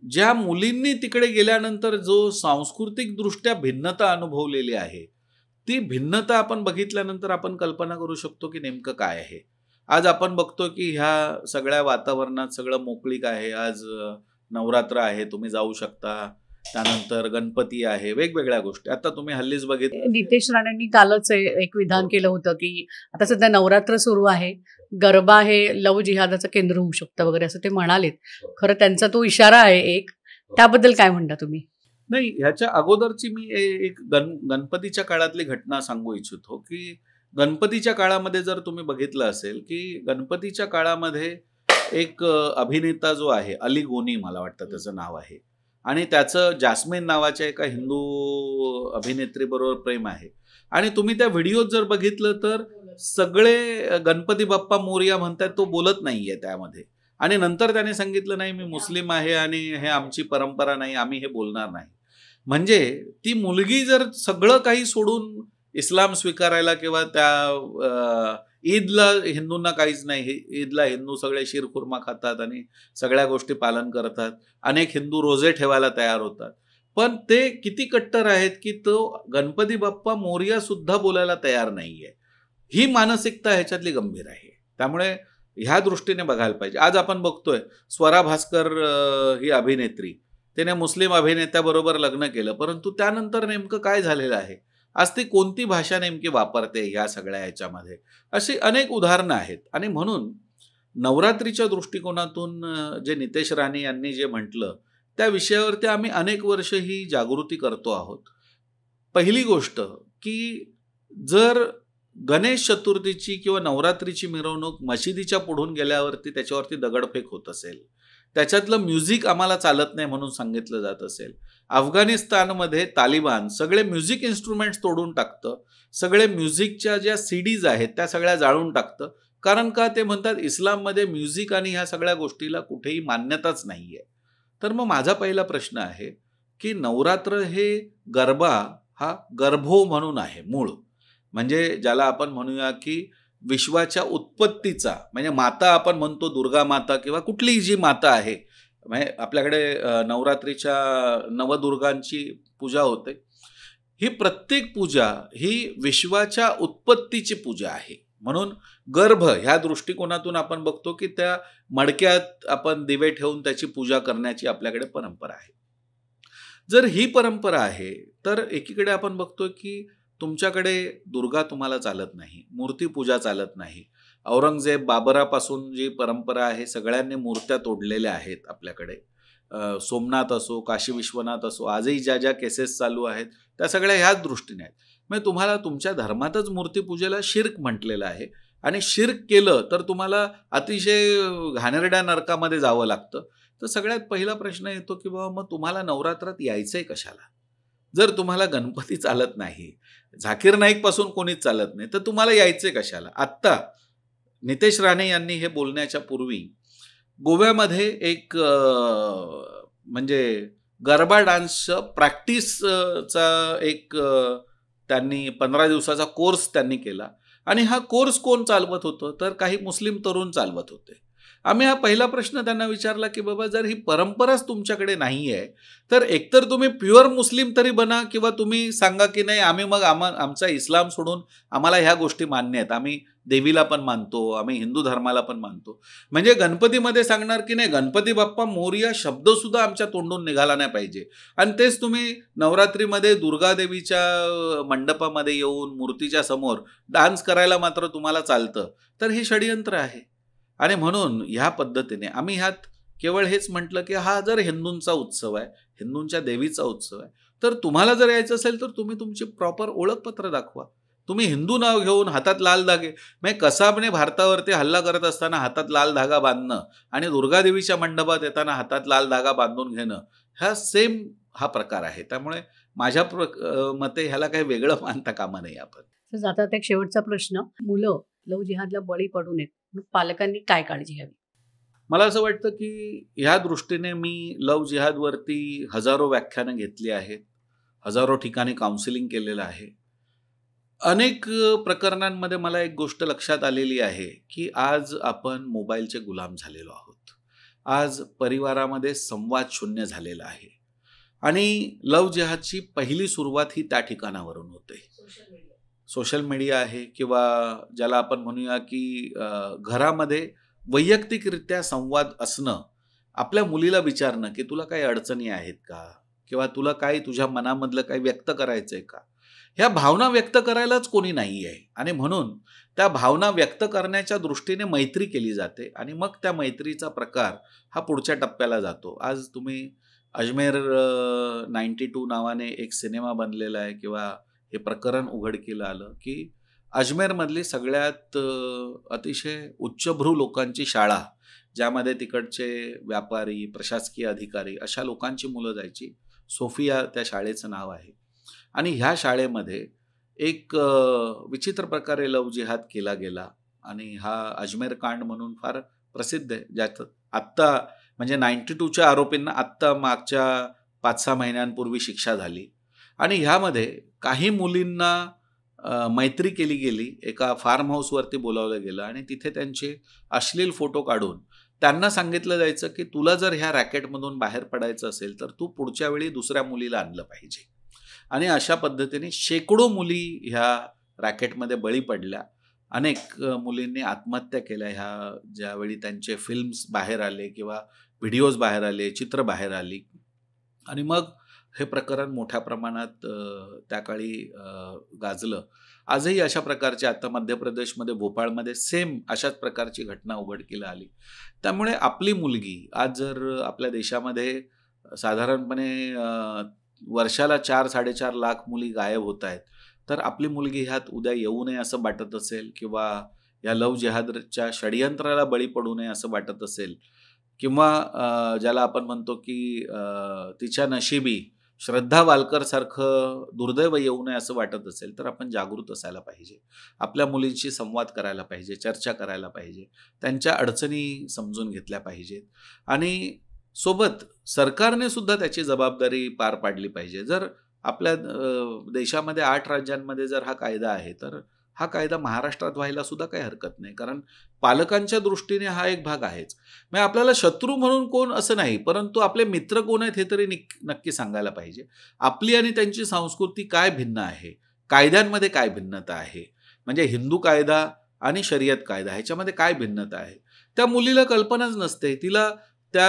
ज्या मुलींनी तिकडे गेल्यानंतर जो सांस्कृतिकदृष्ट्या भिन्नता अनुभवलेली आहे, ती भिन्नता आपण बघितल्यानंतर आपण कल्पना करू शकतो की नेमकं काय आहे. आज आपण बघतो की ह्या सगळ्या वातावरणात सगळं मोकळीक आहे. आज नवरात्र आहे, तुम्ही जाऊ शकता, त्यानंतर गणपती आहे, वेगवेगळ्या गोष्टी. आता तुम्ही हल्लीच बघितलं, नितेश राणेंनी कालच एक विधान केलं होतं की आता सध्या नवरात्र सुरू आहे, गरबा हे लव जिहादाचं केंद्र होऊ शकतं वगैरे असं ते म्हणालेत. खरं त्यांचा तो इशारा आहे एक, त्याबद्दल काय म्हणता तुम्ही? नाही, ह्याच्या अगोदरची मी एक गणपतीच्या काळातली घटना सांगू इच्छितो की गणपतीच्या काळामध्ये जर तुम्ही बघितलं असेल की गणपतीच्या काळामध्ये एक अभिनेता जो आहे अली गोनी मला वाटतं त्याचं नाव आहे, आणि त्याचं जास्मिन नावाच्या एका हिंदू अभिनेत्रीबरोबर प्रेम आहे. आणि तुम्ही त्या व्हिडिओत जर बघितलं तर सगळे गणपती बाप्पा मोरया म्हणतात, तो बोलत नाहीये त्यामध्ये. आणि नंतर त्याने सांगितलं नाही मी मुस्लिम आहे आणि हे आमची परंपरा नाही, आम्ही हे बोलणार नाही. म्हणजे ती मुलगी जर सगळं काही सोडून इस्लाम स्वीकारायला किंवा त्या ईदला हिंदूंना काहीच नाही, ईदला हिंदू सगळे शिरखुर्मा खातात आणि सगळ्या गोष्टी पालन करतात, अनेक हिंदू रोजे ठेवायला तयार होतात, पण ते किती कट्टर आहेत की तो गणपती बाप्पा मोरया सुद्धा बोलायला तयार नाहीये. ही मानसिकता ह्याच्यातली गंभीर आहे. त्यामुळे ह्या दृष्टीने बघायला पाहिजे. आज आपण बघतोय स्वरा भास्कर ही अभिनेत्री, तिने मुस्लिम अभिनेत्याबरोबर लग्न केलं, परंतु त्यानंतर नेमकं काय झालेलं आहे, आज ती कोणती भाषा नेमकी वापरते ह्या सगळ्या ह्याच्यामध्ये, अशी अनेक उदाहरणं आहेत. आणि म्हणून नवरात्रीच्या दृष्टिकोनातून जे नितेश राणे यांनी जे म्हटलं त्या विषयावरती आम्ही अनेक वर्ष ही जागृती करतो आहोत. पहिली गोष्ट की जर गणेश चतुर्थीची किंवा नवरात्रीची मिरवणूक मशिदीच्या पुढून गेल्यावरती त्याच्यावरती दगडफेक होत असेल, त्याच्यातलं म्युझिक आम्हाला चालत नाही म्हणून सांगितलं जात असेल, अफगाणिस्तानमध्ये तालिबान सगळे म्युझिक इन्स्ट्रुमेंट्स तोडून टाकतं, सगळे म्युझिकच्या ज्या सीडीज आहेत त्या सगळ्या जाळून टाकतं, कारण का ते म्हणतात इस्लाममध्ये म्युझिक आणि ह्या सगळ्या गोष्टीला कुठेही मान्यताच नाहीये. तर मग माझा पहिला प्रश्न आहे की नवरात्र हे गरबा हा गर्भो म्हणून आहे, मूळ म्हणजे ज्याला आपण म्हणूया की विश्वाच्या उत्पत्तीचा, म्हणजे माता आपण म्हणतो दुर्गा माता किंवा कुठलीही जी माता आहे, म्हणजे आपल्याकडे नवरात्रीच्या नवदुर्गांची पूजा होते, ही प्रत्येक पूजा ही विश्वाच्या उत्पत्तीची पूजा आहे. म्हणून गर्भ ह्या दृष्टिकोनातून आपण बघतो की त्या मडक्यात आपण दिवे ठेवून त्याची पूजा करण्याची आपल्याकडे परंपरा आहे. जर ही परंपरा आहे तर एकीकडे आपण बघतो की तुमच्याकडे दुर्गा तुम्हाला चालत नाही, मूर्तीपूजा चालत नाही. औरंगजेब बाबरापासून जी परंपरा आहे सगळ्यांनी मूर्त्या तोडलेल्या आहेत आपल्याकडे. सोमनाथ असो, काशी विश्वनाथ असो, आजही ज्या ज्या केसेस चालू आहेत त्या सगळ्या ह्याच दृष्टीने आहेत. म्हणजे तुम्हाला तुमच्या धर्मातच मूर्तीपूजेला शिर्क म्हटलेलं आहे, आणि शिर्क केलं तर तुम्हाला अतिशय घाणेरड्या नरकामध्ये जावं लागतं. तर सगळ्यात पहिला प्रश्न येतो की बाबा मग तुम्हाला नवरात्रात यायचंय कशाला? जर तुम्हाला गणपती चालत नाही, झाकीर नाईक पासून कोणीच चालत नाही, तर तुम्हाला यायचे कशाला? आत्ता नितेश राणे यांनी हे बोलण्याच्या पूर्वी गोव्यामध्ये एक म्हणजे गरबा डान्सचं प्रॅक्टिसचा एक त्यांनी 15 दिवसाचा कोर्स त्यांनी केला, आणि हा कोर्स कोण चालवत होतं तर काही मुस्लिम तरुण चालवत होते. आम्ही हा पहिला प्रश्न त्यांना विचारला की बाबा जर ही परंपराच तुमच्याकडे नाही आहे तर एकतर तुम्ही प्युअर मुस्लिम तरी बना, किंवा तुम्ही सांगा की नाही आम्ही मग आमचा इस्लाम सोडून आम्हाला ह्या गोष्टी मान्य आहेत, आम्ही देवीला पण मानतो, आम्ही हिंदू धर्माला पण मानतो. म्हणजे गणपतीमध्ये सांगणार की नाही गणपती बाप्पा मोरया शब्द सुद्धा आमच्या तोंडून निघाला नाही पाहिजे, आणि तेच तुम्ही नवरात्रीमध्ये दुर्गादेवीच्या मंडपामध्ये येऊन मूर्तीच्या समोर डान्स करायला मात्र तुम्हाला चालतं. तर हे षडयंत्र आहे. आणि म्हणून ह्या पद्धतीने आम्ही ह्यात केवळ हेच म्हटलं की हा जर हिंदूंचा उत्सव आहे, हिंदूंच्या देवीचा उत्सव आहे, तर तुम्हाला जर यायचं असेल तर तुम्ही तुमची प्रॉपर ओळखपत्र दाखवा. तुम्ही हिंदू नाव घेऊन हातात लाल धागे, म्हणजे कसाबने भारतावरती हल्ला करत असताना हातात लाल धागा बांधणं आणि दुर्गादेवीच्या मंडपात येताना हातात लाल धागा बांधून घेणं, हा सेम हा प्रकार आहे. त्यामुळे माझ्या मते ह्याला काही वेगळं मानता कामा नये आपण. तर जाता एक शेवटचा प्रश्न, मुलं लव जिहादला बळी पडू नयेत मग पालकांनी काय काळजी घ्यावी? मला असं वाटतं की ह्या दृष्टीने मी लव जिहादवरती हजारो व्याख्यानं घेतली आहेत, हजारो ठिकाणी काउन्सिलिंग केलेलं आहे. अनेक प्रकरणांमध्ये मला एक गोष्ट लक्षात आलेली आहे की आज आपण मोबाईलचे गुलाम झालेलो आहोत. आज परिवारामध्ये संवाद शून्य झालेला आहे, आणि लव जिहादची पहिली सुरुवात ही त्या ठिकाणावरून होते. सोशल मीडिया आहे, किंवा ज्याला आपण म्हणूया की घरामध्ये वैयक्तिकरित्या संवाद असणं, आपल्या मुलीला विचारणं की तुला काही अडचणी आहेत का, किंवा तुला काही तुझ्या मनामधलं काही व्यक्त करायचं आहे का. ह्या भावना व्यक्त करायलाच कोणी नाही आहे, आणि म्हणून त्या भावना व्यक्त करण्याच्या दृष्टीने मैत्री केली जाते, आणि मग त्या मैत्रीचा प्रकार हा पुढच्या टप्प्याला जातो. आज तुम्ही अजमेर 92 नावाने एक सिनेमा बनलेला आहे, किंवा हे प्रकरण उघडकीला आलं की अजमेरमधली सगळ्यात अतिशय उच्चभ्रू लोकांची शाळा ज्यामध्ये तिकडचे व्यापारी, प्रशासकीय अधिकारी अशा लोकांची मुलं जायची. सोफिया त्या शाळेचं नाव आहे. आणि ह्या शाळेमध्ये एक विचित्र प्रकारे लव्ह जिहाद केला गेला आणि हा अजमेर कांड म्हणून फार प्रसिद्ध आहे, ज्यात आत्ता म्हणजे 92च्या आरोपींना आत्ता मागच्या 5-6 महिन्यांपूर्वी शिक्षा झाली. आणि ह्यामध्ये काही मुलींना मैत्री केली गेली, एका फार्म हाऊसवरती बोलावलं गेलं आणि तिथे त्यांचे अश्लील फोटो काढून त्यांना सांगितलं जायचं की तुला जर ह्या रॅकेटमधून बाहेर पडायचं असेल तर तू पुढच्या वेळी दुसऱ्या मुलीला आणलं पाहिजे. आणि अशा पद्धतीने शेकडो मुली ह्या रॅकेटमध्ये बळी पडल्या. अनेक मुलींनी आत्महत्या केल्या ह्या ज्यावेळी त्यांचे फिल्म्स बाहेर आले किंवा व्हिडिओज बाहेर आले, चित्र बाहेर आली. आणि मग हे प्रकरण मोठ्या प्रमाणात त्या काळी गाजलं. आजही अशा प्रकारचे आता मध्य प्रदेशमध्ये भोपाळमध्ये सेम अशाच प्रकारची घटना उघडकीला आली. त्यामुळे आपली मुलगी आज जर आपल्या देशामध्ये साधारणपणे वर्षाला 4-4.5 लाख मुली गायब होत आहेत, तर आपली मुलगी ह्यात उद्या येऊ नये असं वाटत असेल किंवा या लव्ह जिहादच्या षडयंत्राला बळी पडू नये असं वाटत असेल किंवा ज्याला आपण म्हणतो की तिच्या नशिबी श्रद्धा वालकरसारखं दुर्दैव येऊ नये असं वाटत असेल, तर आपण जागृत असायला पाहिजे. आपल्या मुलींशी संवाद करायला पाहिजे, चर्चा करायला पाहिजे, त्यांच्या अडचणी समजून घेतल्या पाहिजेत आणि सोबत सरकारने सुद्धा त्याची जबाबदारी पार पाडली पाहिजे. जर आपल्या देशामध्ये 8 राज्यांमध्ये जर हा कायदा आहे, तर हा कायदा महाराष्ट्रात व्हायला सुद्धा काही हरकत नाही. कारण पालकांच्या दृष्टीने हा एक भाग आहेच. म्हणजे आपल्याला शत्रू म्हणून कोण असं नाही, परंतु आपले मित्र कोण आहेत हे तरी नक्की सांगायला पाहिजे. आपली आणि त्यांची संस्कृती काय भिन्न आहे, कायद्यांमध्ये काय भिन्नता आहे, म्हणजे हिंदू कायदा आणि शर्यत कायदा ह्याच्यामध्ये काय भिन्नता आहे. त्या मुलीला कल्पनाच नसते. तिला त्या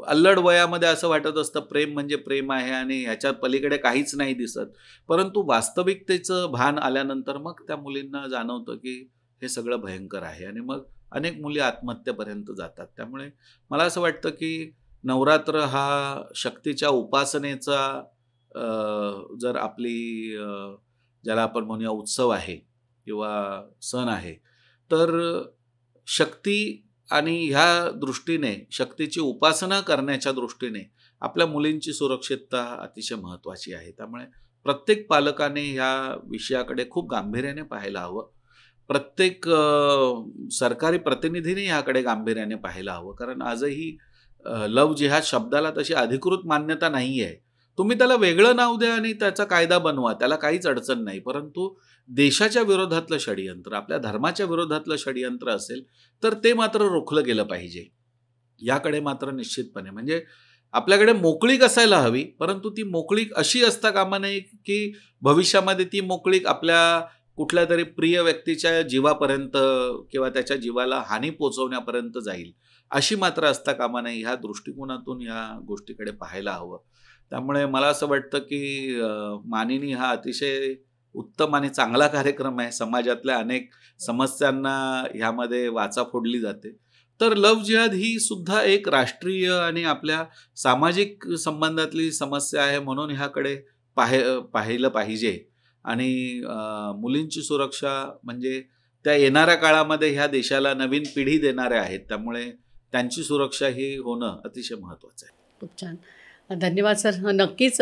अल्लड वयामध्ये असं वाटत असतं प्रेम म्हणजे प्रेम आहे आणि ह्याच्यात पलीकडे काहीच नाही दिसत. परंतु वास्तविकतेचं भान आल्यानंतर मग त्या मुलींना जाणवतं की हे सगळं भयंकर आहे आणि मग अनेक मुली आत्महत्येपर्यंत जातात. त्यामुळे मला असं वाटतं की नवरात्र हा शक्तीच्या उपासनेचा जर आपली ज्याला आपण म्हणूया उत्सव आहे किंवा सण आहे, तर शक्ती आणि ह्या दृष्टीने शक्तीची उपासना करण्याच्या दृष्टीने आपल्या मुलींची सुरक्षितता अतिशय महत्त्वाची आहे. त्यामुळे प्रत्येक पालकाने ह्या विषयाकडे खूप गांभीर्याने पाहायला हवं. प्रत्येक सरकारी प्रतिनिधीने ह्याकडे गांभीर्याने पाहायला हवं. कारण आजही लव्ह जिहाद शब्दाला तशी अधिकृत मान्यता नाही आहे. तुम्ही त्याला वेगळं नाव द्या आणि त्याचा कायदा बनवा, त्याला काहीच अडचण नाही. परंतु देशाच्या विरोधातलं षडयंत्र, आपल्या धर्माच्या विरोधातलं षडयंत्र असेल तर ते मात्र रोखलं गेलं पाहिजे. याकडे मात्र निश्चितपणे म्हणजे आपल्याकडे मोकळीक असायला हवी, परंतु ती मोकळीक अशी असता कामा नये की भविष्यामध्ये ती मोकळीक आपल्या कुठल्या तरी प्रिय व्यक्तीच्या जीवापर्यंत किंवा त्याच्या जीवाला हानी पोचवण्यापर्यंत जाईल, अशी मात्र असता कामा नये. ह्या दृष्टिकोनातून ह्या गोष्टीकडे पाहायला हवं. त्यामुळे मला असं वाटतं की मानिनी हा अतिशय उत्तम आणि चांगला कार्यक्रम आहे. समाजातल्या अनेक समस्यांना ह्यामध्ये वाचा फोडली जाते. तर लव्ह जिहाद ही सुद्धा एक राष्ट्रीय आणि आपल्या सामाजिक संबंधातली समस्या आहे, म्हणून ह्याकडे पाहिलं पाहिजे. आणि मुलींची सुरक्षा म्हणजे त्या येणाऱ्या काळामध्ये ह्या देशाला नवीन पिढी देणाऱ्या आहेत, त्यामुळे त्यांची सुरक्षा ही होणं अतिशय महत्त्वाचं आहे. खूप छान, धन्यवाद सर. नक्कीच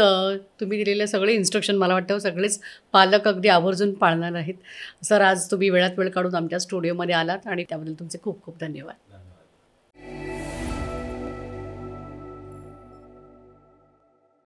तुम्ही दिलेले सगळे इन्स्ट्रक्शन मला वाटतं सगळेच पालक अगदी आवर्जून पाळणार आहेत. सर, आज तुम्ही वेळात वेळ काढून आमच्या स्टुडिओमध्ये आलात आणि त्याबद्दल तुमचे खूप खूप धन्यवाद.